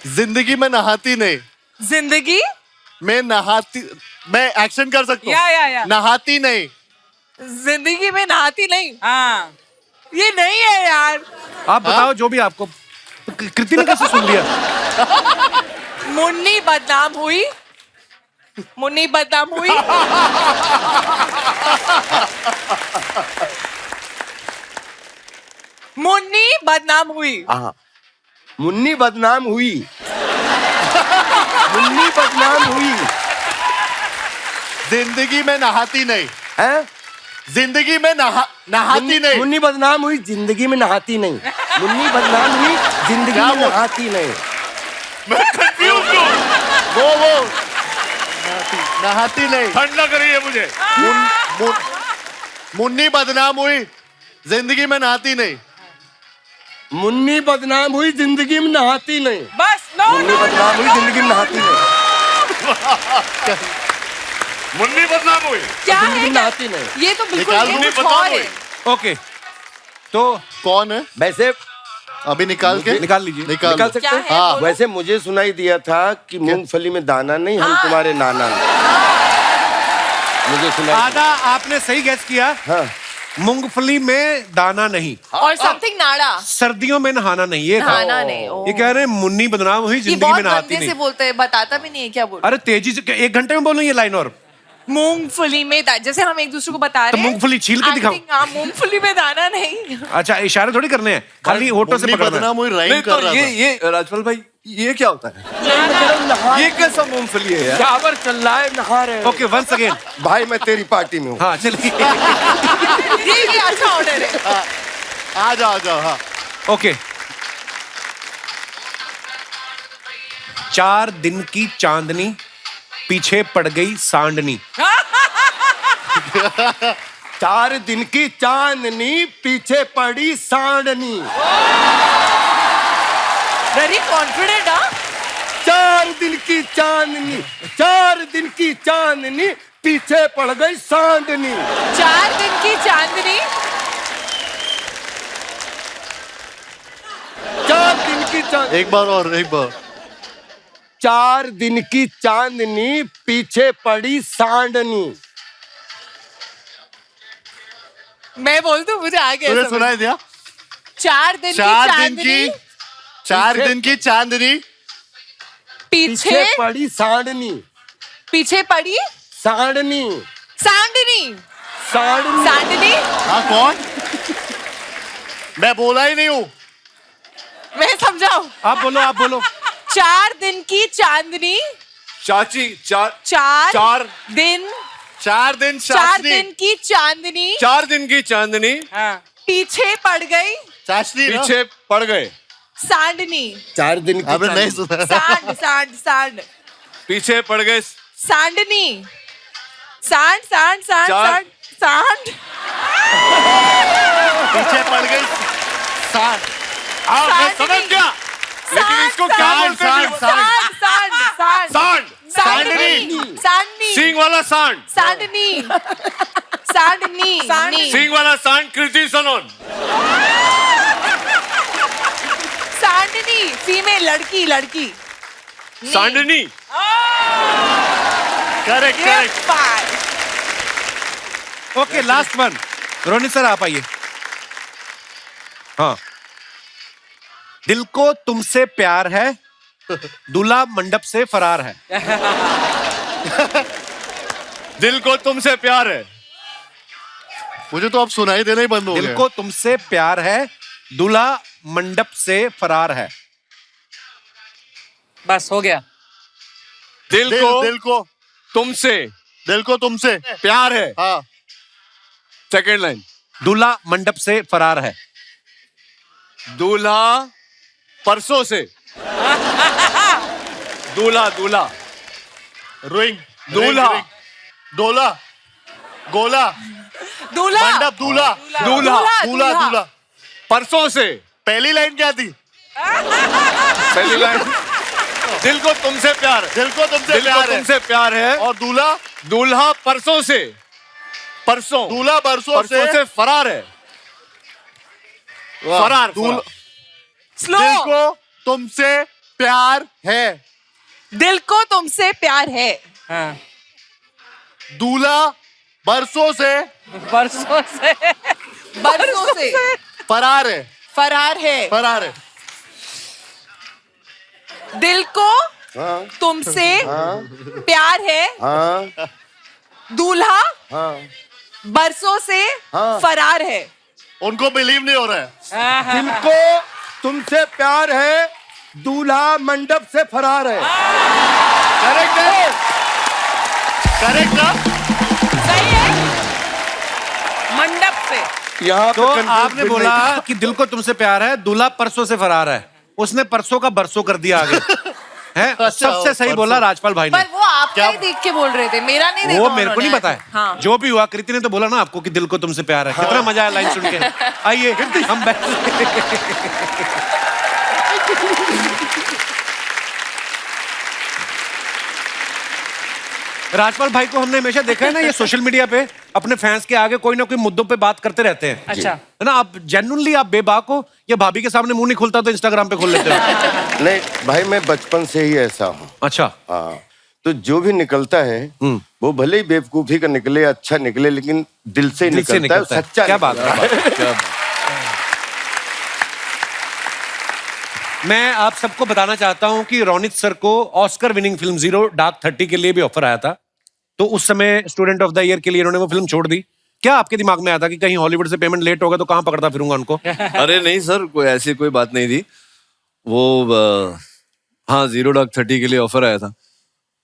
जिंदगी में नहाती नहीं। जिंदगी मैं नहाती, मैं एक्शन कर सकता हूँ। या। नहाती नहीं। जिंदगी में नहाती नहीं। हाँ। ये नहीं है यार। आप बताओ जो भी आपको। कृति ने कैसे सुन लिया? मुन्नी बदनाम हुई। मुन्नी बदनाम हुई। मुन्नी बदनाम हुई। हाँ, मुन्नी बदनाम हुई। मुन्नी बदनाम हुई। जिंदगी में नहाती नहीं। हैं? जिंदगी में नहाती नहीं। मुन्नी बदनाम हुई, जिंदगी में नहाती नहीं। मुन्नी बदनाम हुई, जिंदगी में नहाती नहीं। मैं कंफ्यूज हूँ। वो नहाती नहीं। ठंड लग रही है मुझे। मुन्नी बदनाम हुई, जिंदगी में नहाती नहीं। मुन्नी बदनाम हुई, जिंदगी में नहाती नहीं। बस नो। मुन्नी बदनाम हुई, जिंदगी में नहाती नहीं। मुन्नी बदनाम हुई, क्या जिंदगी है में क्या? नहाती नहीं। ये तो बिल्कुल निकाल ये मुन्नी कुछ बदनाम और है। हुई। ओके, तो कौन है? वैसे अभी निकाल के निकाल लीजिए। निकाल सकते क्या हैं? है? हाँ। बोलो। वैसे मुझे सुनाई दिया था कि मूंगफली में दाना नहीं, हम तुम्हारे नाना नहीं। मुझे सुनाई आधा आपने सही गैस किया। हाँ। मूंगफली में दाना नहीं और समथिंग नाड़ा। सर्दियों में नहाना नहीं, ये था। नहाना नहीं। ओ। ये कह रहे हैं मुन्नी बदनाम हुई, ये जिंदगी बहुत में नहाती गंदे से नहीं। बोलते हैं, बताता भी नहीं है क्या बोल। अरे तेजी से 1 घंटे में बोलूं ये लाइन और मूंगफली में जैसे हम एक दूसरे को बता तो रहे हैं मूंगफली छील के दिखाऊं? हाँ, मूंगफली में दाना नहीं। अच्छा, इशारे थोड़ी करने हैं, खाली होठों से पकड़ना है। बदनाम हुई राइम नहीं कर तो रहा था। ये राजपाल भाई ये क्या होता है? ये कैसा मूंगफली है यार? शावर चल रहा है, नहा रहे हैं। Okay, once again. भाई मैं तेरी पार्टी में हूँ। हाँ चलिए। ये अच्छा ऑर्डर है। आ जाओ हाँ। ओके। 4 दिन की चांदनी, पीछे पड़ गई सांडनी। 4 दिन की चांदनी, पीछे पड़ी सांडनी। Very confident. हाँ, 4 दिन की चांदनी, 4 दिन की चांदनी, पीछे पड़ गई सांडनी। 4 दिन की चांदनी, 4 दिन की चांदनी, एक बार और एक बार। 4 दिन की चांदनी, पीछे पड़ी सांडनी। मैं बोल दूं, मुझे आ गया तूने समझ। सुनाई दिया? 4 दिन की 4 दिन की चांदनी, पीछे पड़ी सांडनी। पीछे पड़ी सांडनी। सांडनी। सांडनी। सांडनी। हाँ कौन? मैं बोला ही नहीं हूँ। मैं समझाऊं? आप बोलो। 4 दिन की चांदनी, चाची चार चार दिन 4 दिन 4 दिन की चांदनी, 4 दिन की चांदनी, पीछे पड़ गई चाशनी ना? पीछे पड़ गए सांडनी। 4 दिन की अबे नहीं चांदनी। सुना। सांड सांड सांड पीछे पड़ गए सांडनी। सांड सांड सांड चार- सांड सांड पीछे पड़ गई सांड। मैं समझ गया, लेकिन इसको क्या बोलते हैं? सांड सांड सांड सांड, सांडनी। सांडनी। सींग वाला सांड, सांडनी। सांडनी। सींग वाला सांड, कृति सनोन। सांडनी, फीमेल, लड़की लड़की। सांडनी। Correct correct. Okay, last one. Ronit sir आप आइए। हाँ। दिल को तुमसे प्यार है, दूल्हा मंडप से फरार है। दिल को तुमसे प्यार है, मुझे तो अब सुनाई देना ही बंद हो दिल गया। को तुमसे प्यार है, दूल्हा मंडप से फरार है। बस हो गया। दिल को तुमसे प्यार है। हाँ सेकेंड लाइन, दूल्हा मंडप से फरार है। दूल्हा परसों से, दूल्हा रोइंग दूल्हा डोला गोला दूल्हा मंडप दूल्हा दूल्हा परसों से। पहली लाइन क्या थी? पहली लाइन, दिल को तुमसे प्यार है, दिल को तुमसे प्यार है और दूल्हा दूल्हा परसों से, दूल्हा बरसों से फरार है। फरार। स्लो। दिल को तुमसे प्यार है, दिल को तुमसे प्यार है। हाँ। दूल्हा बरसों से बरसों से बरसों से फरार है। फरार है। फरार है। दिल को हाँ, तुमसे हाँ, प्यार है, हाँ, दूल्हा हाँ। बरसों से हाँ। फरार है। उनको बिलीव नहीं हो रहा है। दिल को तुमसे प्यार है, दूल्हा मंडप से फरार है। करेक्ट है, करेक्ट ना? सही है। मंडप से। यहाँ तो पे आपने confuse बोला नहीं था। कि दिल को तुमसे प्यार है, दूल्हा परसों से फरार है। उसने परसों का बरसों कर दिया आगे। है सबसे सही बोला राजपाल भाई ने। पर वो आपका ही देख के बोल रहे थे, मेरा नहीं देखा वो मेरे को नहीं उन्होंने। पता है। हाँ। जो भी हुआ, कृति ने तो बोला ना आपको कि दिल को तुमसे प्यार है। कितना मजा आया लाइन सुन के। आइए हम राजपाल भाई को हमने हमेशा देखा है ना, ये सोशल मीडिया पे अपने फैंस के आगे कोई ना कोई मुद्दों पे बात करते रहते हैं। अच्छा। है ना, आप जेन्युइनली आप बेबाक हो या भाभी के सामने मुंह नहीं खुलता तो इंस्टाग्राम पे खोल लेते हो? नहीं भाई, मैं बचपन से ही ऐसा हूँ। अच्छा। हाँ, तो जो भी निकलता है वो भले ही बेवकूफी का निकले, अच्छा निकले, लेकिन दिल से दिल से निकलता है, निकलता है। सच्चा क्या बात निकलता है। मैं आप सबको बताना चाहता हूं कि रोनित सर को ऑस्कर विनिंग फिल्म 0 डार्क 30 के लिए भी ऑफर आया था, तो उस समय स्टूडेंट ऑफ द ईयर के लिए इन्होंने वो फिल्म छोड़ दी। क्या आपके दिमाग में आया था कि कहीं हॉलीवुड से पेमेंट लेट होगा तो कहाँ पकड़ता फिरूंगा उनको? अरे नहीं सर, कोई ऐसी कोई बात नहीं थी। वो हाँ, जीरो डार्क 30 के लिए ऑफर आया था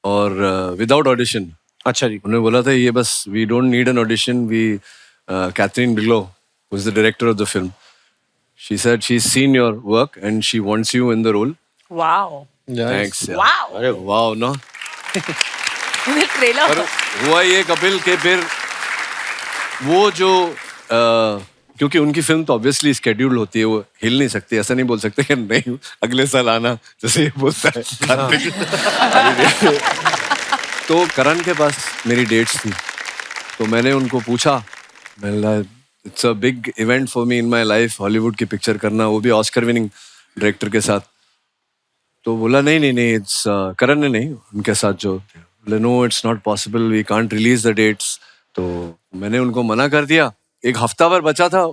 और विदाउट ऑडिशन। अच्छा जी। उन्होंने बोला था ये बस we don't need an audition, we Kathryn Bigelow who is the director of the film, she said she has seen your work and she wants you in the role. Wow, thanks. Wow, अरे wow ना। Trailer पर हुआ ये कपिल के फिर वो जो क्योंकि उनकी फिल्म तो ऑब्वियसली स्केड्यूल होती है, वो हिल नहीं सकती, ऐसा नहीं बोल सकते कि नहीं अगले साल आना, जैसे ये बोलता है कार्तिक। तो करण के पास मेरी डेट्स थी, तो मैंने उनको पूछा, it's a big event for me in my life, Hollywood की पिक्चर करना, वो भी ऑस्कर विनिंग डायरेक्टर के साथ। तो बोला नहीं इट्स करण ने नहीं, उनके साथ जो बोले no it's not possible, we can't release the dates. तो मैंने उनको मना कर दिया। एक हफ्ता भर बचा था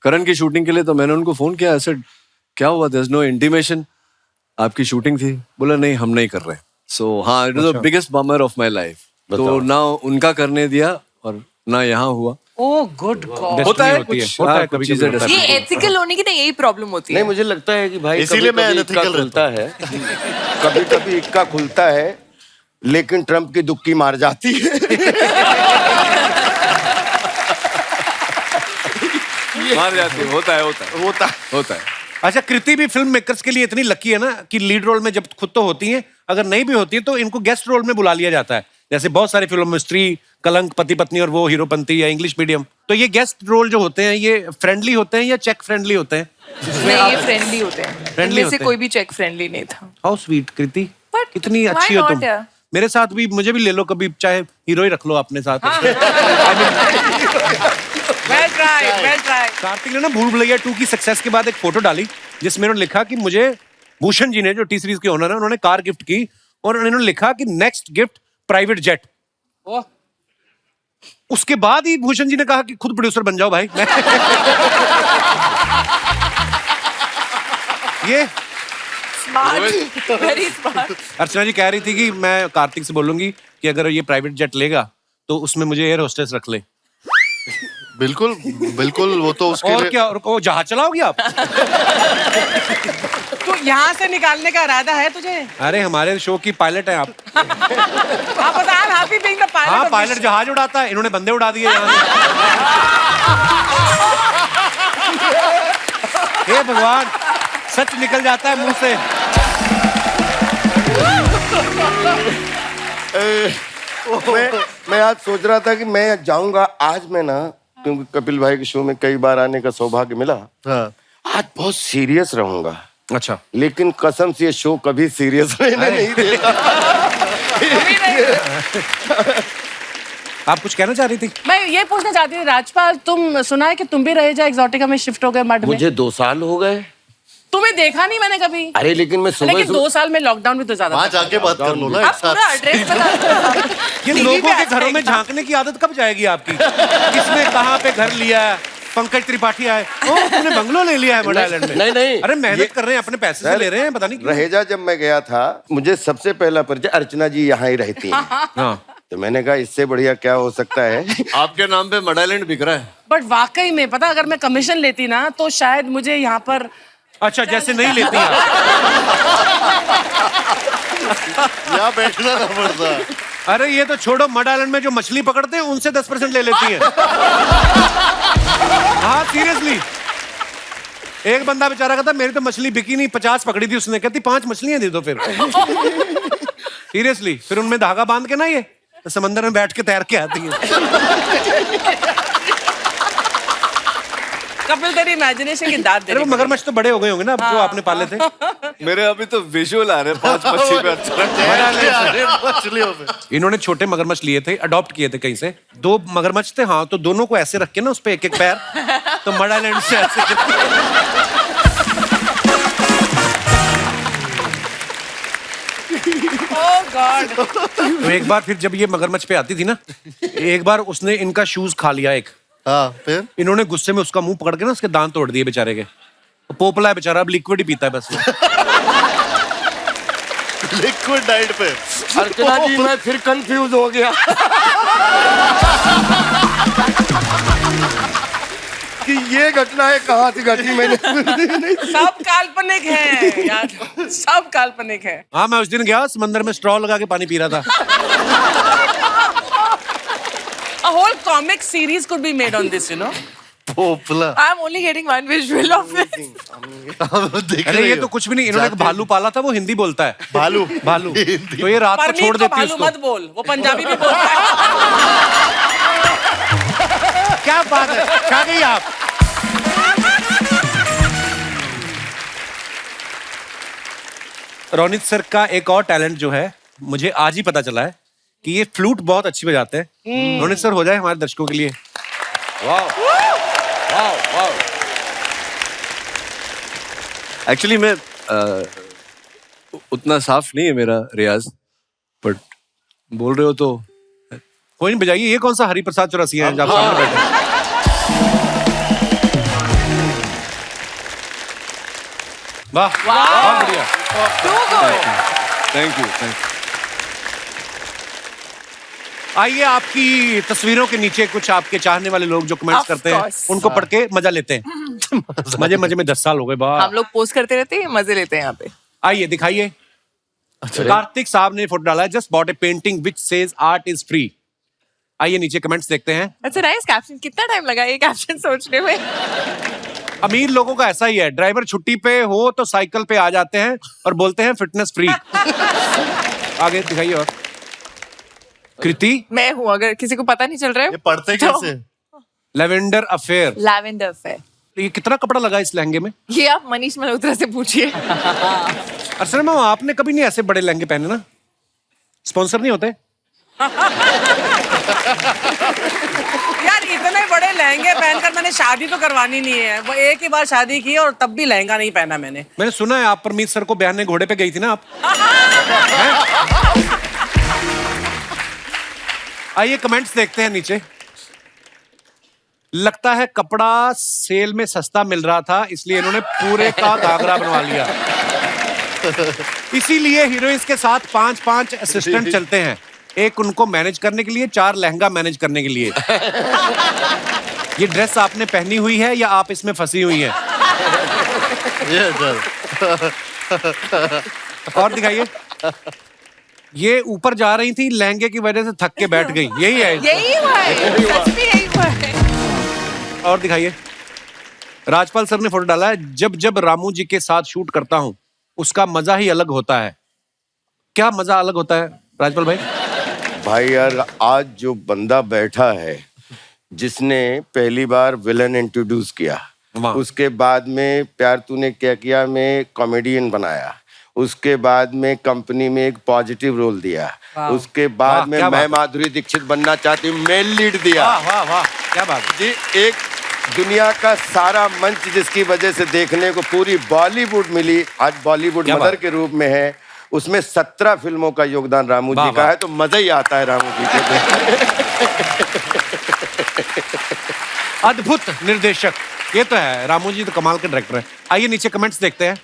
करण की शूटिंग के लिए, तो मैंने उनको फोन किया, ऐसे क्या हुआ, देयर इज नो इंटीमेशन, आपकी शूटिंग थी। बोला नहीं हम नहीं कर रहे। सो हाँ, it was the biggest bummer of my life. तो ना उनका करने दिया और ना यहाँ हुआ। Oh good God. होता है कुछ, होता है हाँ, कभी कुछ चीजें कभी। ये एथिकल होने की ना यही प्रॉब्लम होती है। नहीं, मुझे लगता है कि भाई इसीलिए मैं कभी-कभी इक्का unethical खुलता है, कभी कभी इक्का खुलता है, लेकिन ट्रम्प की दुक्की मार जाती है। मार जाती है, होता है। अच्छा, कृति भी फिल्म मेकर्स के लिए इतनी लकी है ना कि लीड रोल में जब खुद तो होती हैं, अगर नहीं भी होती है तो इनको गेस्ट रोल में बुला लिया जाता है। जैसे बहुत सारी फिल्मों में स्त्री, कलंक, पति पत्नी और वो हीरोपंती या इंग्लिश मीडियम। तो ये गेस्ट रोल जो होते हैं ये फ्रेंडली होते हैं या चेक फ्रेंडली होते हैं? नहीं, ये फ्रेंडली होते हैं। Friendly इनमें होते से हैं। कोई भी चेक फ्रेंडली नहीं था। हाउ स्वीट कृति, But कितनी why अच्छी हो not, तुम। यार? मेरे साथ भी, मुझे भी ले लो कभी, चाहे हीरो ही रख लो अपने साथ। Well try, well try. Kartik ने ना भूल भुलैया 2 की सक्सेस के बाद एक फोटो डाली जिसमें उन्होंने लिखा कि मुझे भूषण जी ने, जो टी सीरीज के ओनर है, उन्होंने कार गिफ्ट की और उन्होंने लिखा कि नेक्स्ट गिफ्ट प्राइवेट जेट। उसके बाद ही भूषण जी ने कहा कि खुद प्रोड्यूसर बन जाओ भाई। ये स्मार्ट, वेरी स्मार्ट। अर्चना जी कह रही थी कि मैं कार्तिक से बोलूंगी कि अगर ये प्राइवेट जेट लेगा तो उसमें मुझे एयर होस्टेस रख ले। बिल्कुल बिल्कुल, वो तो उसके और लिए क्या, और वो जहाज चलाओगी आप? तू यहाँ से निकालने का इरादा है तुझे? अरे हमारे शो की पायलट है आप। आप बता, I'm happy being the pilot हाँ, of पायलट this जहाज उड़ाता है, इन्होंने बंदे उड़ा दिए यहाँ से। हे भगवान, सच निकल जाता है मुंह से। मैं आज सोच रहा था कि मैं जाऊंगा आज, मैं ना, क्योंकि कपिल भाई के शो में कई बार आने का सौभाग्य मिला, हाँ। आज बहुत सीरियस रहूंगा। अच्छा, लेकिन कसम से ये शो कभी सीरियस रहने नहीं देता। आप कुछ कहना चाह रही थी? मैं ये पूछना चाहती थी राजपाल, तुम सुना है कि तुम भी रहेजा एक्सोटिका में शिफ्ट हो गए मड में? मुझे 2 साल हो गए। तुम्हें देखा नहीं मैंने कभी। अरे लेकिन मैं सुबह लेकिन 2 साल में लॉकडाउन भी तो ज्यादा वहाँ था। जाके बात कर लो ना एक आप पूरा साथ। एड्रेस बता। ये TV लोगों पे के घरों में झांकने की आदत कब जाएगी आपकी? किसने कहाँ पे घर लिया है? पंकज त्रिपाठी आए, ओह तूने बंगलो ले लिया है मड आइलैंड में। नहीं। अरे मेहनत कर रहे हैं, अपने पैसे से ले रहे हैं, पता नहीं क्यों। रहेजा जब मैं गया था, मुझे सबसे पहला परिचय अर्चना जी यहाँ ही रहती हैं। हाँ, तो मैंने कहा इससे बढ़िया क्या हो सकता है। आपके नाम पे मड आइलैंड बिक रहा है। बट वाकई में पता, अगर मैं कमीशन लेती ना तो शायद मुझे यहाँ पर अच्छा, जैसे नहीं लेती आप। यहाँ बैठना ना पड़ता। अरे ये तो छोड़ो, मड आइलैंड में जो मछली पकड़ते हैं उनसे 10% ले लेती हैं। हाँ सीरियसली, एक बंदा बेचारा कहता मेरी तो मछली बिकी नहीं, 50 पकड़ी थी उसने, कहती 5 मछलियां दे दो फिर। सीरियसली, फिर उनमें धागा बांध के ना ये समंदर में बैठ के तैर के आती है। कपिल तेरी इमेजिनेशन की दाद दे अरे वो रही है। मगरमच्छ तो बड़े हो गए होंगे ना अब जो आपने पाले थे। मेरे अभी तो विजुअल आ रहे हैं 5 मच्छी पे मछलियों पे इन्होंने छोटे मगरमच्छ लिए थे, अडॉप्ट किए थे कहीं से। 2 मगरमच्छ थे, हाँ, तो दोनों को ऐसे रख के ना उस पे एक एक पैर, तो मड आइलैंड से ऐसे। Oh God। तो एक बार फिर जब ये मगरमच्छ पे आती थी ना, एक बार उसने इनका शूज खा लिया एक। हाँ, फिर इन्होंने गुस्से में उसका मुंह पकड़ के ना उसके दांत तोड़ दिए बेचारे के। पोपला है बेचारा, अब लिक्विड ही पीता है बस वो। लिक्विड डाइट पे। अर्चना जी मैं फिर कंफ्यूज हो गया कि ये घटनाएं कहाँ से घटी मैंने सब काल्पनिक है यार, सब काल्पनिक है। हाँ, मैं उस दिन गया समंदर में स्ट्रॉ लगा के पानी पी रहा था। A whole comic series could be made on this, you know. पोपला। I'm only getting one visual of it. देख अरे रही ये हो? तो कुछ भी नहीं, इन्होंने एक भालू पाला था, वो हिंदी बोलता है। भालू। भालू तो ये रात को परमीत छोड़ को देती है भालू उसको। मत बोल, वो पंजाबी में बोलता है। क्या बात है, क्या गई आप? रोनित सर का एक और टैलेंट जो है मुझे आज ही पता चला है कि ये फ्लूट बहुत अच्छी बजाते हैं। रोनित सर हो जाए हमारे दर्शकों के लिए। एक्चुअली मैं उतना साफ नहीं है मेरा रियाज, बट बोल रहे हो तो कोई नहीं, बजाइए। ये कौन सा हरिप्रसाद चौरसिया है जब सामने बैठे? वाह, बहुत बढ़िया। Thank you. आइए, आपकी तस्वीरों के नीचे कुछ आपके चाहने वाले लोग जो कमेंट्स Of करते हैं course. उनको पढ़ के मजा लेते हैं। मजे में 10 साल हो गए बा। हम लोग पोस्ट करते रहते हैं, मजे लेते हैं यहाँ पे। आइए दिखाइए। कार्तिक साहब ने फोटो डाला है, just bought A painting which says art is free. आइए नीचे कमेंट्स देखते हैं। अच्छा नाइस कैप्शन। कितना टाइम लगा ये कैप्शन सोचने में? अमीर लोगों का ऐसा ही है, ड्राइवर छुट्टी पे हो तो साइकिल पे आ जाते हैं और बोलते हैं फिटनेस फ्री। आगे दिखाइए। और कृति, मैं हूँ, अगर किसी को पता नहीं चल रहा है। ये पढ़ते तो- कैसे? Lavender affair. Lavender fair. ये कितना कपड़ा लगा इस लहंगे में? ये आप मनीष मल्होत्रा से पूछिए। असल में आपने कभी नहीं ऐसे बड़े लहंगे पहने ना? स्पॉन्सर नहीं होते? यार इतने बड़े लहंगे पहनकर मैंने शादी तो करवानी नहीं है। वो एक ही बार शादी की और तब भी लहंगा नहीं पहना मैंने। मैंने सुना है आप परमीत सर को ब्याहने घोड़े पे गई थी ना आप? आइए कमेंट्स देखते हैं नीचे। लगता है कपड़ा सेल में सस्ता मिल रहा था, इसलिए इन्होंने पूरे का घाघरा बनवा लिया। इसीलिए हीरोइंस के साथ 5-5 असिस्टेंट चलते हैं, एक उनको मैनेज करने के लिए, 4 लहंगा मैनेज करने के लिए। ये ड्रेस आपने पहनी हुई है या आप इसमें फंसी हुई हैं? ये चल। और दिखाइए। ये ऊपर जा रही थी, लहंगे की वजह से थक के बैठ गई। यही है। यही हुआ है, सच में यही हुआ है। और दिखाइए। राजपाल सर ने फोटो डाला है, जब जब रामू जी के साथ शूट करता हूं उसका मजा ही अलग होता है। क्या मजा अलग होता है राजपाल भाई? भाई यार, आज जो बंदा बैठा है जिसने पहली बार विलन इंट्रोड्यूस किया, वाह। उसके बाद में प्यार तूने क्या किया में कॉमेडियन बनाया, उसके बाद में कंपनी में एक पॉजिटिव रोल दिया, उसके वाह, बाद में क्या बात मैं है। माधुरी दीक्षित बनना चाहती हूँ मेल लीड दिया। वाह वाह वाह, क्या बात है। जी, एक दुनिया का सारा मंच जिसकी वजह से देखने को पूरी बॉलीवुड मिली, आज बॉलीवुड क्या मदर बात। के रूप में है। उसमें 17 फिल्मों का योगदान रामू वाह, जी का वाह। है, तो मजा ही आता है रामू जी के देख। अद्भुत निर्देशक, ये तो है। रामू जी तो कमाल के डायरेक्टर है। आइए नीचे कमेंट्स देखते हैं।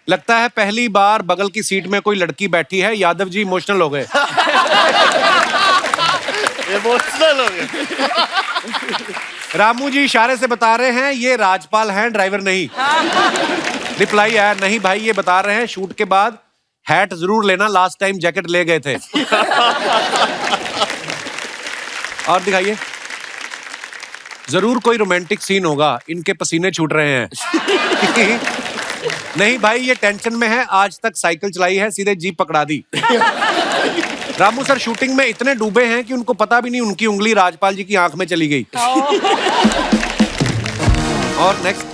लगता है पहली बार बगल की सीट में कोई लड़की बैठी है, यादव जी इमोशनल हो गए। इमोशनल हो गए। रामू जी इशारे से बता रहे हैं ये राजपाल हैं, ड्राइवर नहीं। रिप्लाई आया, नहीं भाई ये बता रहे हैं शूट के बाद हैट जरूर लेना, लास्ट टाइम जैकेट ले गए थे। और दिखाइए। जरूर कोई रोमांटिक सीन होगा, इनके पसीने छूट रहे हैं। नहीं भाई ये टेंशन में है, आज तक साइकिल चलाई है, सीधे जीप पकड़ा दी। रामू सर शूटिंग में इतने डूबे हैं कि उनको पता भी नहीं उनकी उंगली राजपाल जी की आंख में चली गई। और नेक्स्ट,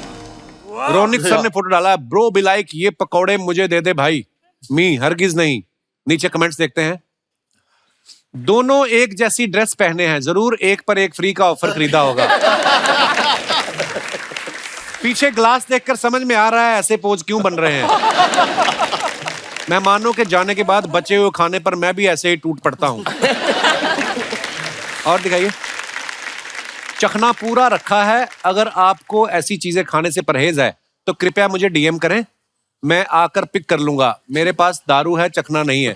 रोनित सर ने फोटो डाला, ब्रो बी लाइक ये पकौड़े मुझे दे दे भाई, मी हरगिज नहीं। नीचे कमेंट्स देखते हैं। दोनों एक जैसी ड्रेस पहने हैं, जरूर एक पर एक फ्री का ऑफर खरीदा होगा। पीछे ग्लास देखकर समझ में आ रहा है ऐसे पोज क्यों बन रहे हैं। मेहमानों के जाने के बाद बचे हुए खाने पर मैं भी ऐसे ही टूट पड़ता हूं। और दिखाइए। चखना पूरा रखा है, अगर आपको ऐसी चीजें खाने से परहेज है तो कृपया मुझे डीएम करें, मैं आकर पिक कर लूंगा, मेरे पास दारू है, चखना नहीं है।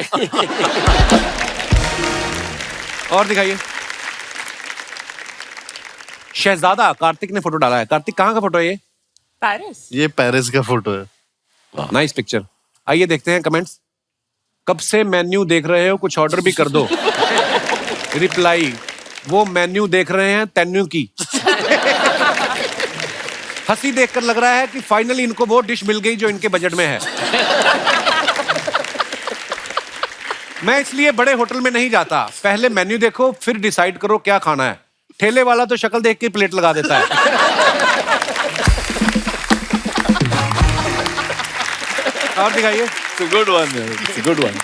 और दिखाइए। शहजादा कार्तिक ने फोटो डाला है। कार्तिक कहाँ का फोटो है ये? पेरिस। ये पेरिस का फोटो है। Nice picture. आइए देखते हैं कमेंट्स। कब से मेन्यू देख रहे हो, कुछ ऑर्डर भी कर दो। रिप्लाई, वो मेन्यू देख रहे हैं तेन्यू की। हंसी देखकर लग रहा है कि फाइनली इनको वो डिश मिल गई जो इनके बजट में है। मैं इसलिए बड़े होटल में नहीं जाता, पहले मेन्यू देखो फिर डिसाइड करो क्या खाना है। ठेले वाला तो शक्ल देख के प्लेट लगा देता है। और दिखाइए। Good one, good one.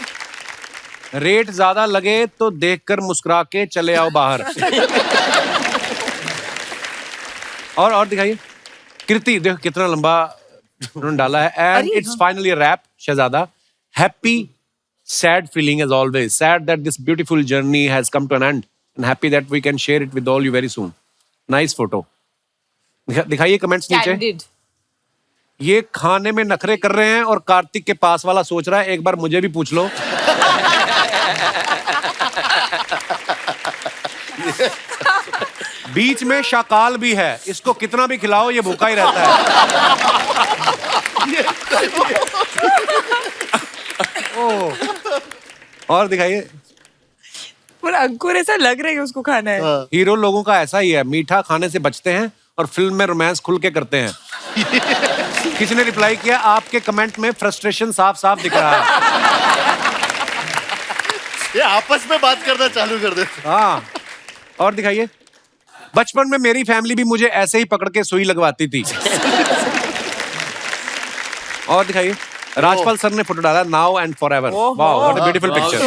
Rate ज्यादा लगे तो देखकर मुस्कुरा के चले आओ बाहर। और दिखाइए। कृति देखो कितना लंबा उन्होंने डाला है। And it's finally a wrap. Shahzada, happy sad feeling as always, sad that this beautiful journey has come to an end and happy that we can share it with all you very soon. Nice photo. दिखाइए comments नीचे। Candid. ये खाने में नखरे कर रहे हैं और कार्तिक के पास वाला सोच रहा है एक बार मुझे भी पूछ लो। बीच में शाकाल भी है, इसको कितना भी खिलाओ ये भूखा ही रहता है। और दिखाइए। पूरा अंकुर ऐसा लग रहा है कि उसको खाना है। हीरो लोगों का ऐसा ही है, मीठा खाने से बचते हैं और फिल्म में रोमांस खुल के करते हैं। किसी ने रिप्लाई किया, आपके कमेंट में फ्रस्ट्रेशन साफ साफ दिख रहा है। ये आपस में बात करना चालू कर दे। हाँ। और दिखाइए। बचपन में मेरी फैमिली भी मुझे ऐसे ही पकड़ के सुई लगवाती थी। और दिखाइए। राजपाल सर ने फोटो डाला, now and forever. Wow, what a beautiful picture.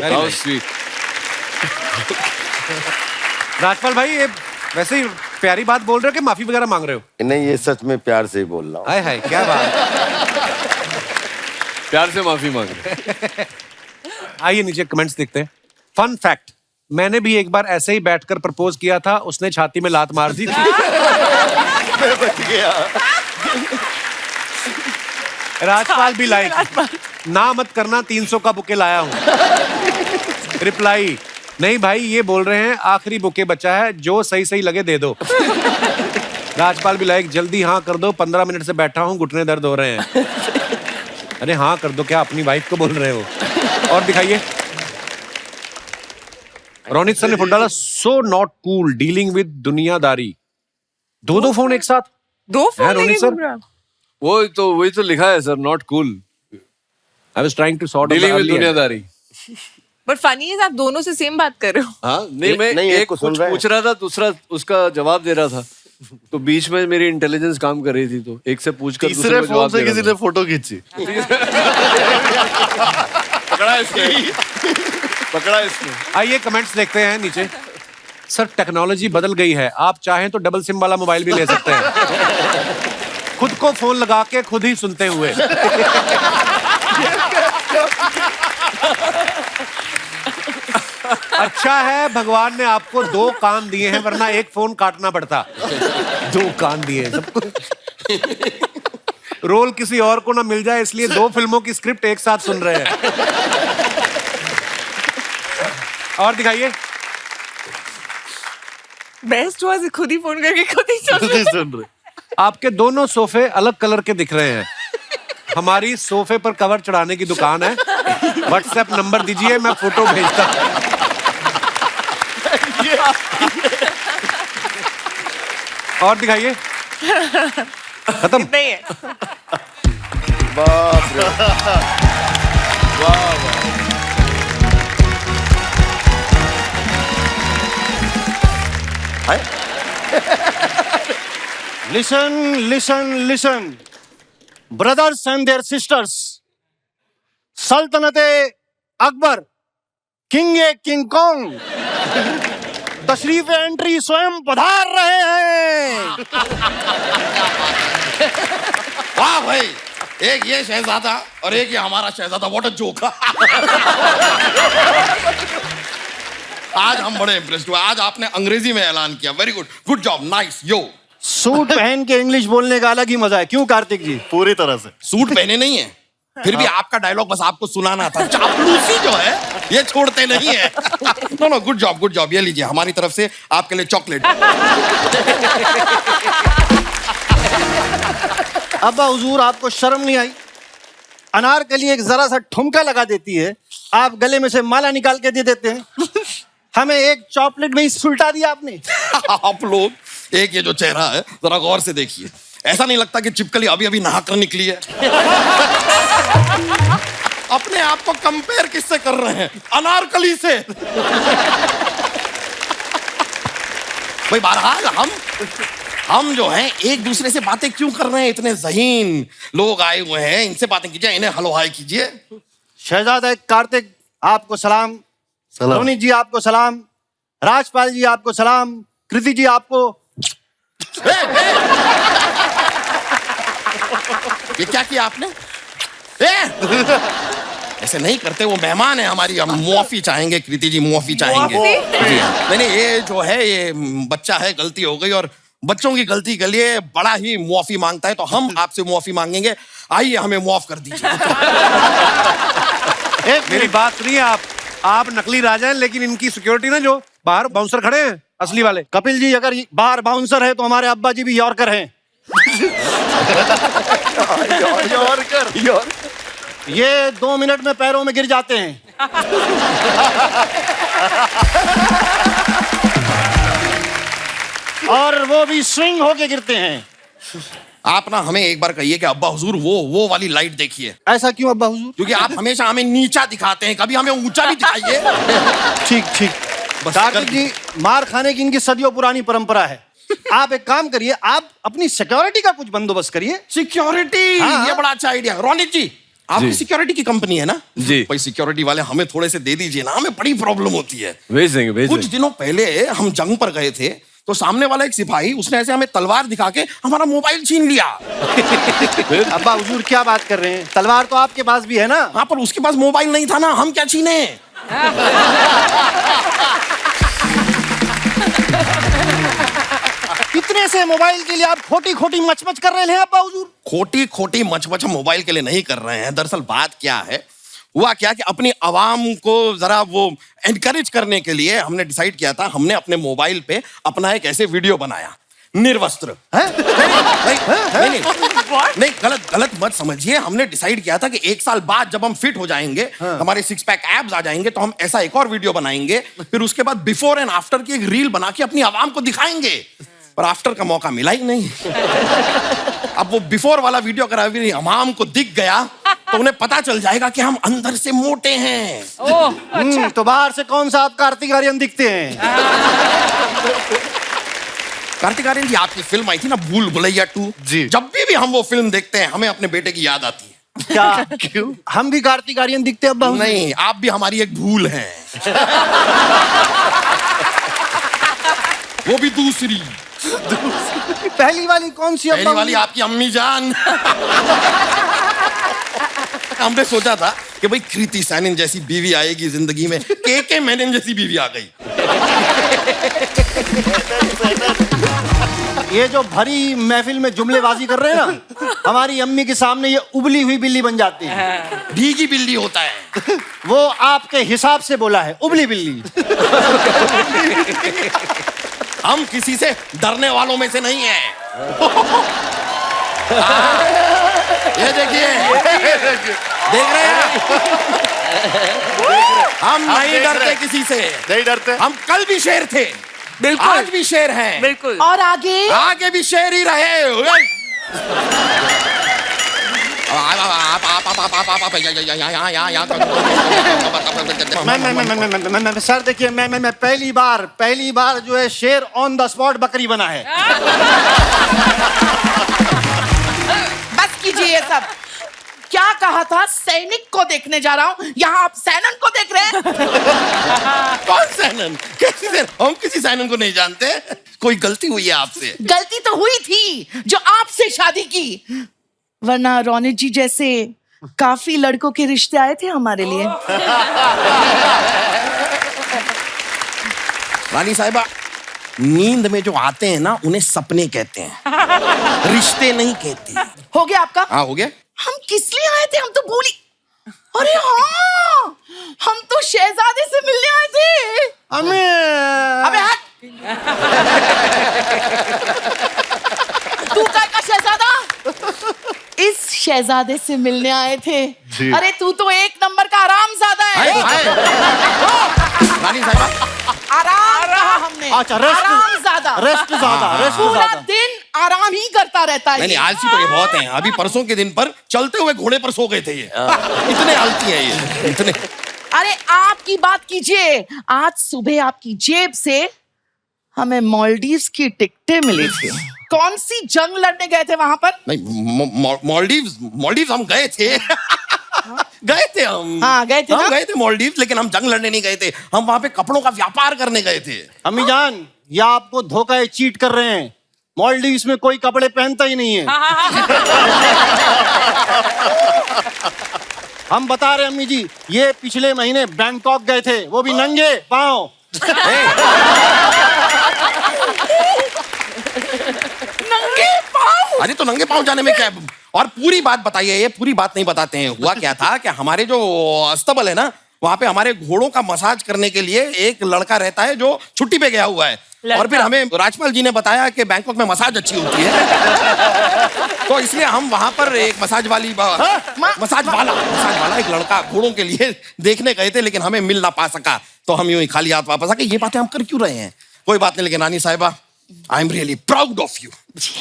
How sweet. Rajpal भाई, ये वैसे ही प्यारी बात बोल रहे हो कि माफी वगैरह मांग रहे हो? नहीं, ये सच में प्यार से ही बोल रहा हूँ। हाय हाय, क्या बात। प्यार से माफी मांग रहे। आइए नीचे कमेंट्स देखते हैं। फन फैक्ट, मैंने भी एक बार ऐसे ही बैठकर प्रपोज किया था, उसने छाती में लात मार दी थी। मैं बच गया। राजपाल भी लाइक, ना मत करना, 300 का बुके लाया हूँ। रिप्लाई, नहीं भाई ये बोल रहे हैं आखिरी बुके बचा है, जो सही सही लगे दे दो। राजपाल भी लाइक, जल्दी हाँ कर दो, 15 मिनट से बैठा हूँ, घुटने दर्द हो रहे हैं। अरे हाँ कर दो, क्या अपनी वाइफ को बोल रहे हो? और दिखाइए। रोनित सर ने फोन डाला, so not cool dealing with दुनियादारी। दो फोन एक साथ। दो फोन रोनित सर, वही तो लिखा है sir, not cool. I was trying to sort dealing with दुनियादारी। बट फनी है, आप दोनों से सेम बात कर रहे हो। हाँ नहीं, मैं नहीं, एक को सुन कुछ रहे हैं। पूछ रहा था, दूसरा उसका जवाब दे रहा था, तो बीच में मेरी इंटेलिजेंस काम कर रही थी, तो एक से पूछकर दूसरे तीसरे को फोन जवाब से दे किसी रहा ने फोटो खींची। पकड़ा इसने, पकड़ा इसने। आइए कमेंट्स देखते हैं नीचे। सर टेक्नोलॉजी बदल गई है, आप चाहें तो डबल सिम वाला मोबाइल भी ले सकते हैं। खुद को फोन लगा के खुद ही सुनते हुए। अच्छा है भगवान ने आपको 2 कान दिए हैं, वरना एक फोन काटना पड़ता। 2 कान दिए हैं सबको। रोल किसी और को ना मिल जाए, इसलिए 2 फिल्मों की स्क्रिप्ट एक साथ सुन रहे हैं। और दिखाइए। बेस्ट हुआ खुद ही फोन करके खुद ही सुन सुन रहे। आपके दोनों सोफे अलग कलर के दिख रहे हैं। हमारी सोफे पर कवर चढ़ाने की दुकान है, व्हाट्सएप नंबर दीजिए, मैं फोटो भेजता हूं। और दिखाइए। खत्म। नहीं है। बाप रे। वाह वाह। Listen, listen, listen. Brothers and their sisters. सल्तनते Akbar, king a King Kong, तशरीफ एंट्री स्वयं पधार रहे हैं। वाह भाई, एक ये शहजादा और एक ये हमारा शहजादा, व्हाट अ जोक। आज हम बड़े इम्प्रेस्ड हुए। आज आपने अंग्रेजी में ऐलान किया, very good, good job, nice, yo suit पहन के इंग्लिश बोलने का अलग ही मजा है, क्यों कार्तिक जी? पूरी तरह से। सूट पहने नहीं है, फिर भी आपका डायलॉग बस आपको सुनाना था। चापलूसी जो है ये छोड़ते नहीं है। No no, good job good job. ये लीजिए हमारी तरफ से आपके लिए चॉकलेट। अब्बा हुजूर, आपको शर्म नहीं आई? अनारकली एक जरा सा ठुमका लगा देती है, आप गले में से माला निकाल के दे देते हैं। हमें एक चॉकलेट में ही सुलटा दिया आपने। आप लोग एक ये जो चेहरा है जरा गौर से देखिए, ऐसा नहीं लगता कि चिपकली अभी अभी नहाकर निकली है? अपने आप को कंपेयर किससे कर रहे हैं? अनारकली से। भाई बहरहाल हम जो हैं एक दूसरे से बातें क्यों कर रहे हैं? इतने ज़हीन लोग आए हुए हैं, इनसे बातें कीजिए, इन्हें हेलो हाय कीजिए। शहजादा कार्तिक आपको सलाम, सलाम। रोनी जी आपको सलाम, राजपाल जी आपको सलाम, कृति जी आपको। ये क्या किया आपने? ऐसे नहीं करते, वो मेहमान है हमारी, हम मुआफी चाहेंगे। कृति जी मुआफी चाहेंगे। जी हाँ। नहीं, ये जो है ये बच्चा है, गलती हो गई और बच्चों की गलती के लिए बड़ा ही मुआफी मांगता है, तो हम आपसे मुआफी मांगेंगे। आइए हमें मुआफ कर दीजिए। मेरी बात सुनिए, आप नकली राजा हैं, लेकिन इनकी सिक्योरिटी ना जो बाहर बाउंसर खड़े हैं असली वाले। कपिल जी, अगर बाहर बाउंसर है तो हमारे अब्बा जी भी यॉर्कर हैं। यॉर्कर। ये 2 मिनट में पैरों में गिर जाते हैं। और वो भी स्विंग होके गिरते हैं। आप ना हमें एक बार कहिए कि अब्बा हुजूर वो वाली लाइट देखिए। ऐसा क्यों अब्बा हुजूर? क्योंकि आप हमेशा हमें नीचा दिखाते हैं, कभी हमें ऊंचा भी दिखाइए। ठीक। कार्तिक जी, मार खाने की इनकी सदियों पुरानी परंपरा है। आप एक काम करिए, आप अपनी सिक्योरिटी का कुछ बंदोबस्त करिए। सिक्योरिटी? हाँ। ये बड़ा अच्छा आइडिया। रोनित जी, आपकी सिक्योरिटी की कंपनी है ना? जी। भाई सिक्योरिटी वाले हमें थोड़े से दे दीजिए ना, हमें बड़ी प्रॉब्लम होती है। भेज देंगे। कुछ दिनों पहले हम जंग पर गए थे, तो सामने वाला एक सिपाही, उसने ऐसे हमें तलवार दिखा के हमारा मोबाइल छीन लिया। अब्बा हुजूर क्या बात कर रहे हैं? तलवार तो आपके पास भी है ना? हाँ, पर उसके पास मोबाइल नहीं था ना, हम क्या छीने? इतने से मोबाइल के लिए आप खोटी मचमच कर रहे हैं अब्बा हुजूर? खोटी मच हम मोबाइल के लिए नहीं कर रहे हैं। दरअसल बात क्या है, हुआ क्या कि अपनी आवाम को जरा वो एनकरेज करने के लिए हमने डिसाइड किया था, हमने अपने मोबाइल पे अपना एक ऐसे वीडियो बनाया, निर्वस्त्र। नहीं, गलत मत समझिए। हमने डिसाइड किया था कि 1 साल बाद जब हम फिट हो जाएंगे, हमारे 6 पैक एब्स आ जाएंगे, तो हम ऐसा एक और वीडियो बनाएंगे, फिर उसके बाद बिफोर एंड आफ्टर की एक रील बना के अपनी आवाम को दिखाएंगे। पर आफ्टर का मौका मिला ही नहीं। अब वो बिफोर वाला वीडियो अगर अभी आवाम को दिख गया तो उन्हें पता चल जाएगा कि हम अंदर से मोटे हैं। अच्छा। तो बाहर से कौन सा आप कार्तिक आर्यन दिखते हैं? कार्तिक आर्यन जी, आपकी फिल्म आई थी ना भूल भुलैया 2 जी। जब भी हम वो फिल्म देखते हैं हमें अपने बेटे की याद आती है। क्या? क्यों? हम भी कार्तिक आर्यन दिखते हैं अब्बा? नहीं, आप भी हमारी एक भूल हैं। वो भी दूसरी। पहली वाली कौन सी? पहली वाली आपकी अम्मी जान। हमने सोचा था कि भाई कृति सैनन जैसी बीवी आएगी जिंदगी में, के मेनन जैसी बीवी आ गई। ये जो भरी महफिल में जुमलेबाजी कर रहे हैं ना, हमारी अम्मी के सामने ये उबली हुई बिल्ली बन जाती है। भीगी बिल्ली होता है वो आपके हिसाब से बोला है, उबली बिल्ली। हम किसी से डरने वालों में से नहीं है। ये देखिए, देख रहे हैं? हम नहीं डरते किसी से, नहीं डरते। हम कल भी शेर थे, बिल्कुल, आज भी शेर हैं, बिल्कुल, और आगे भी शेर ही रहे। सर देखिए, मैं पहली बार जो है शेर ऑन द स्पॉट बकरी बना है। बस कीजिए ये सब। क्या कहा था? सैनिक को देखने जा रहा हूँ, यहाँ आप सैनन को देख रहे हैं। कौन सैनन? कैसी सैनन? हम किसी सैनन को नहीं जानते। कोई गलती हुई है आपसे? गलती तो हुई थी जो आपसे शादी की, वरना रोनित जी जैसे काफी लड़कों के रिश्ते आए थे हमारे लिए। रानी साहिबा, नींद में जो आते हैं ना उन्हें सपने कहते हैं, रिश्ते नहीं कहते। हो गया आपका? हाँ हो गया। हम किस लिए आए थे? हम तो भूली। अरे हाँ, हम तो शहजादे से मिलने आए थे। अबे हट। तू का शहजादा? इस शहजादे से मिलने आए थे। अरे तू तो एक नंबर का आरामजादा है। रानी साहिबा आराम कहा हमने। अच्छा, रेस्ट ज्यादा। पूरा दिन आराम ही करता रहता है। नहीं आलसी तो ये बहुत हैं। अभी परसों के दिन पर चलते हुए घोड़े पर सो गए थे ये। इतने आलसी हैं ये, इतने। अरे आपकी बात कीजिए, आज सुबह आपकी जेब से हमें मालदीव्स की टिकटें मिली थी। कौन सी जंग लड़ने गए थे वहां पर? नहीं मालदीव्स हम गए थे। गए थे हम। हाँ गए थे। हम गए थे मालदीव्स, लेकिन हम जंग लड़ने नहीं गए थे। हम वहां पे कपड़ों का व्यापार करने गए थे। अम्मी जान, या आपको धोखा चीट कर रहे हैं। मालदीव्स में कोई कपड़े पहनता ही नहीं है। हम बता रहे अम्मी जी, ये पिछले महीने बैंकॉक गए थे, वो भी नंगे पाँव। नंगे पाँव? अरे तो नंगे पाँव जाने में क्या है? और पूरी बात बताइए, ये पूरी बात नहीं बताते हैं। हुआ क्या था कि हमारे जो अस्तबल है ना, वहां पे हमारे घोड़ों का मसाज करने के लिए एक लड़का रहता है जो छुट्टी पे गया हुआ है। और फिर हमें राजपाल जी ने बताया कि बैंकॉक में मसाज अच्छी होती है। तो इसलिए हम वहां पर एक मसाज वाला एक लड़का घोड़ों के लिए देखने गए थे, लेकिन हमें मिल ना पा सका। तो हम यूं ही खाली हाथ वापस आ गए। ये बातें हम कर क्यों रहे हैं? कोई बात नहीं, लेकिन रानी साहिबा, I am really proud of you.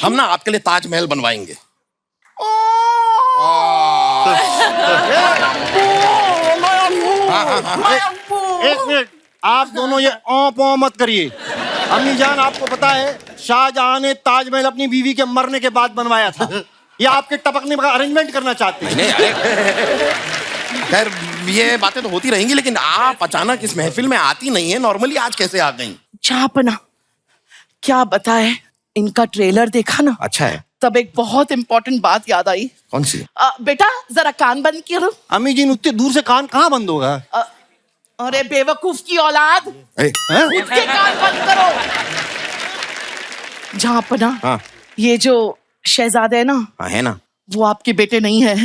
हम ना आपके लिए ताजमहल बनवाएंगे। एक मिनट, आप दोनों ये ओ मत करिए। अम्मी जान, आपको पता है शाहजहां ने ताजमहल अपनी बीवी के मरने के बाद बनवाया था। ये आपके टपकने का अरेंजमेंट करना चाहते हैं? नहीं, खैर ये बातें तो होती रहेंगी, लेकिन आप अचानक इस महफिल में आती नहीं है। नॉर्मली आज कैसे आ गई? चापना, क्या बताए, इनका ट्रेलर देखा ना, अच्छा है। तब एक बहुत इंपॉर्टेंट बात याद आई। कौन सी? बेटा जरा कान बंद करो। अम्मी जी, उतने दूर से कान कहाँ बंद होगा? अरे बेवकूफ की औलाद, खुद के कान बंद करो। झापना, हाँ। ये जो शहजादे है ना, हाँ है ना, वो आपके बेटे नहीं है।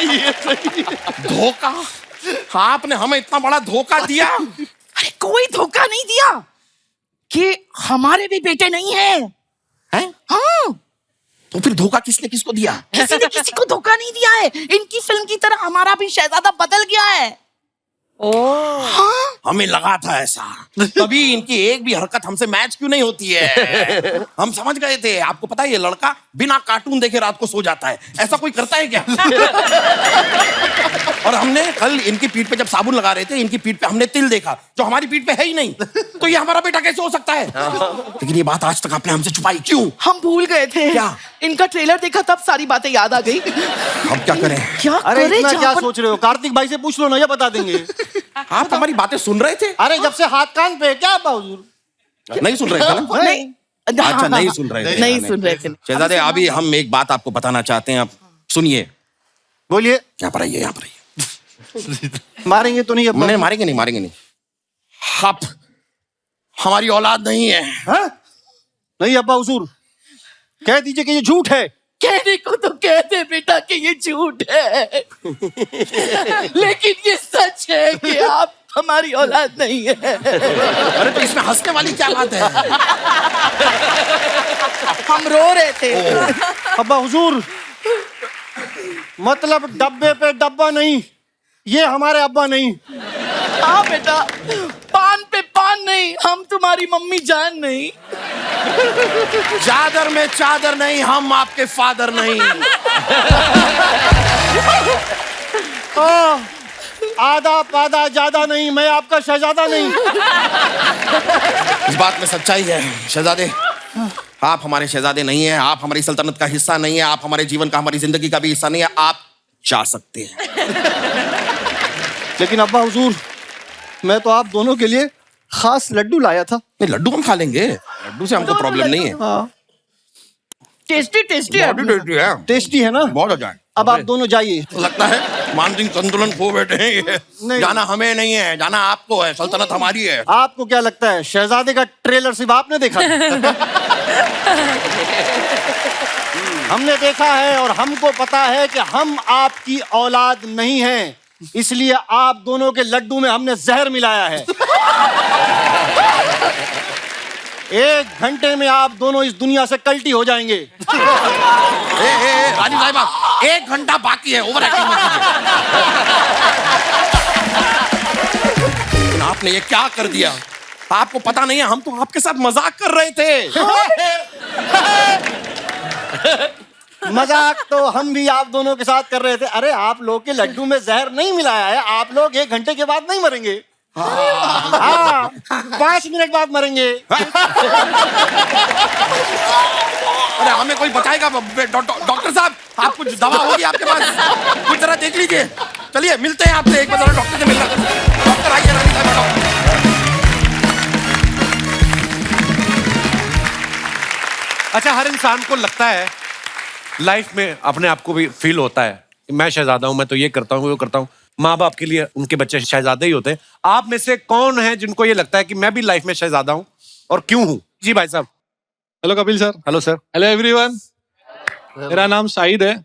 ये सही धोखा। आपने हमें इतना बड़ा धोखा दिया। अरे कोई धोखा नहीं दिया, कि हमारे भी बेटे नहीं है। हैं? हाँ। तो फिर धोखा किसने किसको दिया? किसी ने किसी को धोखा नहीं दिया है। इनकी फिल्म की तरह हमारा भी शहजादा बदल गया है। हाँ? हमें लगा था ऐसा, तभी इनकी एक भी हरकत हमसे मैच क्यों नहीं होती है? हम समझ गए थे। आपको पता है ये लड़का बिना कार्टून देखे रात को सो जाता है। ऐसा कोई करता है क्या? और हमने कल इनकी पीठ पे जब साबुन लगा रहे थे, इनकी पीठ पे हमने तिल देखा, जो हमारी पीठ पे है ही नहीं। तो ये हमारा बेटा कैसे हो सकता है? लेकिन ये बात आज तक आपने हमसे छुपाई क्यों? हम भूल गए थे। क्या? इनका ट्रेलर देखा तब सारी बातें याद आ गई। अब क्या करें? क्या अरे करे? इतना क्या झापन- सोच रहे हो? कार्तिक भाई से पूछ लो ना, ये बता देंगे। आप हमारी बातें सुन रहे थे? अरे जब से हाथ कान पे क्या हुजूर? नहीं सुन रहे थे ना? नहीं, अच्छा, नहीं सुन रहे थे। नहीं सुन रहे थे। शहजादे, अभी हम एक बात आपको बताना चाहते हैं, आप सुनिए। बोलिए। यहाँ पर आइए, यहाँ पर आइए। मारेंगे तो नहीं? नहीं, मारेंगे नहीं। आप हमारी औलाद नहीं है। हाँ? नहीं अब्बा हुजूर, कह दीजिए कि ये झूठ है। कहने को तो कहते बेटा कि ये झूठ है, लेकिन ये सच है कि आप हमारी औलाद नहीं है। अरे तो इसमें हंसने वाली क्या बात है? हम रो रहे थे। अब्बा हुजूर, मतलब डब्बे पे डब्बा नहीं, ये हमारे अब्बा नहीं। हाँ बेटा, पान पे पान नहीं, हम तुम्हारी मम्मी जान नहीं। चादर में चादर नहीं, हम आपके फादर नहीं। आधा पादा ज्यादा नहीं, मैं आपका शहजादा नहीं। इस बात में सच्चाई है शहजादे। आप हमारे शहजादे नहीं हैं, आप हमारी सल्तनत का हिस्सा नहीं है, आप हमारे जीवन का, हमारी जिंदगी का भी हिस्सा नहीं है। आप जा सकते हैं। लेकिन अब्बा हुजूर, मैं तो आप दोनों के लिए खास लड्डू लाया था। नहीं, लड्डू हम खा लेंगे, लड्डू से हमको प्रॉब्लम नहीं है। हाँ। टेस्टी टेस्टी है। टेस्टी है, टेस्टी है ना? बहुत अच्छा है। अब आप दोनों जाइए। लगता है मानसिक संतुलन खो बैठे हैं ये। नहीं। जाना हमें नहीं है, जाना आपको है, सल्तनत हमारी है। आपको क्या लगता है शहजादे का ट्रेलर सिर्फ आपने देखा है? हमने देखा है और हमको पता है कि हम आपकी औलाद नहीं हैं, इसलिए आप दोनों के लड्डू में हमने जहर मिलाया है। 1 घंटे में आप दोनों इस दुनिया से कल्टी हो जाएंगे। राजू साहिबा, 1 घंटा बाकी है, ओवर एक्टिंग मत कीजिए। आपने ये क्या कर दिया? आपको पता नहीं है, हम तो आपके साथ मजाक कर रहे थे। मजाक तो हम भी आप दोनों के साथ कर रहे थे। अरे आप लोग के लड्डू में जहर नहीं मिलाया है, आप लोग 1 घंटे के बाद नहीं मरेंगे। हाँ, 5 मिनट बाद मरेंगे। अरे हमें कोई बचाएगा? डॉक्टर साहब, आप कुछ दवा होगी आपके पास? कुछ जरा देख लीजिए। चलिए मिलते हैं आपसे, एक बार जरा डॉक्टर से मिलना। डॉक्टर आइए, रानी साहब। अच्छा, हर इंसान को लगता है लाइफ में, अपने आप को भी फील होता है कि मैं शहजादा हूं, मैं तो ये करता हूँ वो करता हूँ। माँ बाप के लिए उनके बच्चे शहजादे ही होते हैं। आप में से कौन है जिनको ये लगता है कि मैं भी लाइफ में शहजादा हूँ, और क्यों हूँ? जी भाई साहब। Hello Kapil sir. Hello sir. Hello everyone. मेरा नाम शाहिद है,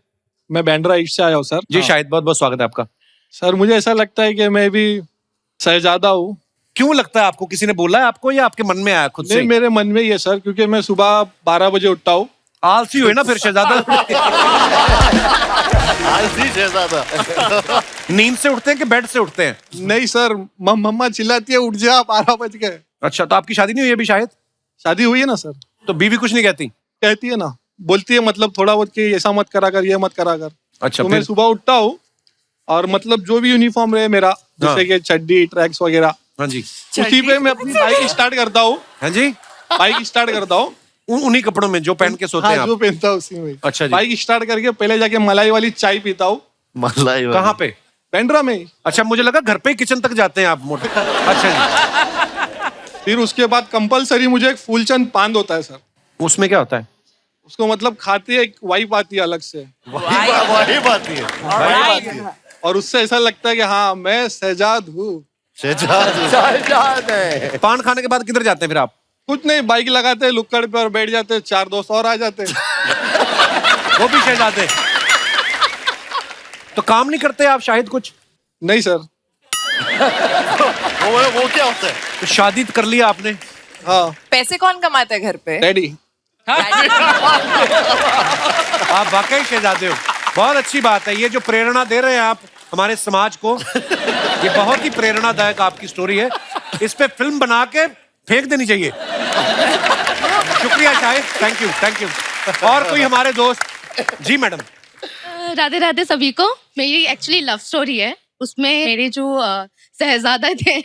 मैं बैंड्रा ईस्ट से आया हूँ सर। जी शाहिद, बहुत बहुत स्वागत है आपका। सर मुझे ऐसा लगता है कि मैं भी शहजादा हूँ। क्यों लगता है आपको? किसी ने बोला है आपको या आपके मन में आया खुद से? नहीं, मेरे मन में ही है सर, क्योंकि मैं सुबह 12 बजे उठता हूँ। आलसी हुए ना फिर शहजादा। आलसी शहजादा। नींद से उठते हैं कि बेड से उठते हैं? नहीं सर, मम्मा चिल्लाती है उठ जा, 12 बज गए। अच्छा, तो आपकी शादी नहीं हुई अभी शायद? शादी हुई है ना सर। तो बीवी कुछ नहीं कहती? कहती है ना, बोलती है मतलब थोड़ा बहुत कि ऐसा मत करा कर, ये मत करा कर। अच्छा, तो मैं सुबह उठता हूँ और मतलब जो भी यूनिफॉर्म रहे मेरा, जैसे कि चड्डी ट्रैक्स वगैरह, हाँ जी, उसी पे मैं अपनी बाइक स्टार्ट करता हूँ। हाँ जी, बाइक स्टार्ट करता हूँ उन्हीं कपड़ों में जो पहन के सोते हैं हाँ, आप? जो पहनता हूँ उसी में। अच्छा जी। बाइक स्टार्ट करके पहले जाके मलाई वाली चाय पीता हूँ। मलाई वाली। कहाँ पे? बैंड्रा में। अच्छा, मुझे लगा घर पे ही किचन तक जाते हैं आप मोटे। अच्छा जी। फिर उसके बाद कंपलसरी मुझे एक फूलचंद पान होता है सर। उसमें क्या होता है? उसको मतलब खाते एक वाइफ आती है अलग से, वही बात है। और उससे ऐसा लगता है कि हाँ मैं शहजाद हूँ। शहजाद है। पान खाने के बाद किधर जाते हैं फिर आप? कुछ नहीं, बाइक लगाते हैं लुक्कड़ पे और बैठ जाते हैं, 4 दोस्त और आ जाते हैं। वो भी शहजादे? तो काम नहीं करते आप शाहिद कुछ? नहीं सर। वो क्या होता है? तो शादी कर लिया आपने? हाँ। पैसे कौन कमाता है घर पे? डैडी। आप वाकई शहजादे हो। बहुत अच्छी बात है। ये जो प्रेरणा दे रहे हैं आप हमारे समाज को, ये बहुत ही प्रेरणादायक आपकी स्टोरी है। इस पे फिल्म बना के फेंक देनी चाहिए। शुक्रिया Shahid, thank you, thank you. और कोई हमारे दोस्त? जी मैडम। राधे राधे सभी को। मेरी एक्चुअली लव स्टोरी है, उसमें मेरे जो शहजादा थे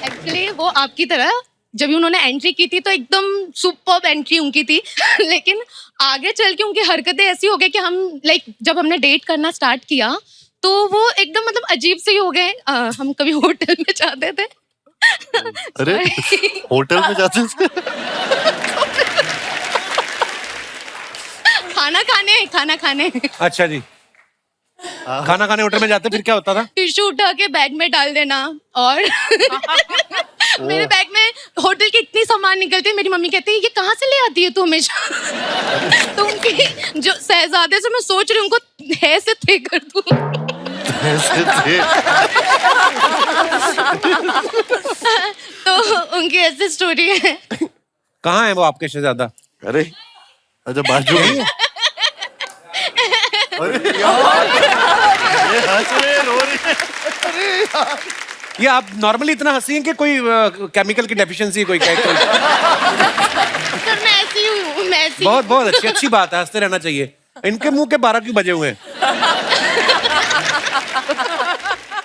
एक्चुअली वो आपकी तरह जब भी उन्होंने एंट्री की थी तो एकदम सुपर्ब एंट्री उनकी थी। लेकिन आगे चल के उनकी हरकतें ऐसी हो गई कि हम जब हमने डेट करना स्टार्ट किया तो वो एकदम मतलब अजीब से ही हो गए। हम कभी होटल में जाते थे। अरे होटल में जाते थे? खाना खाने। अच्छा जी, खाना खाने होटल में जाते, फिर क्या होता था? टिश्यू उठा के बैग में डाल देना, और मेरे बैग में होटल की इतनी सामान निकलती है, मेरी मम्मी कहती है ये कहाँ से ले आती है तू हमेशा। तो उनकी जो शहजादे से मैं सोच रही हूँ उनको है से थे कर दूँ। तो उनकी ऐसी स्टोरी है। कहाँ है वो आपके शहजादा? अरे अच्छा, बाजू में। ये आप नॉर्मली इतना हंसी हैं कि कोई केमिकल की डेफिशिएंसी कोई सर मैं ऐसी हूँ, मैं ऐसी। बहुत बहुत अच्छी बात है, हंसते रहना चाहिए। इनके मुंह के 12 क्यों बजे हुए हैं?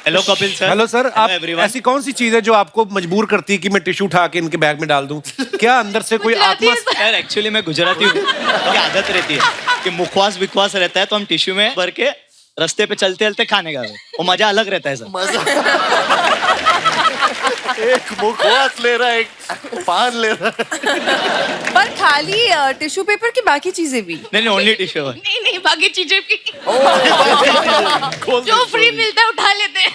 Hello Kapil sir. Hello sir. आप ऐसी कौन सी चीज है जो आपको मजबूर करती है कि मैं टिश्यू उठा के इनके बैग में डाल दूं? क्या अंदर से कोई आत्मा? सर एक्चुअली मैं गुजराती हूँ, की आदत रहती है कि मुखवास विखवास रहता है तो हम टिश्यू में भर के रास्ते पे चलते चलते खाने का, वो मजा अलग रहता है सर। एक मुखवास ले रहा है, एक पान ले रहा है। पर खाली टिश्यू पेपर की बाकी चीजें भी? नहीं ओनली टिश्यू। नहीं नहीं बाकी चीजें भी जो फ्री मिलता है उठा लेते हैं।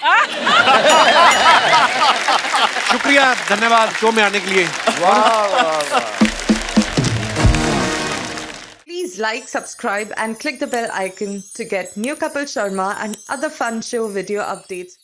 शुक्रिया, धन्यवाद शो में आने के लिए। Please like, subscribe and click the bell icon to get new Kapil Sharma and other fun show video updates.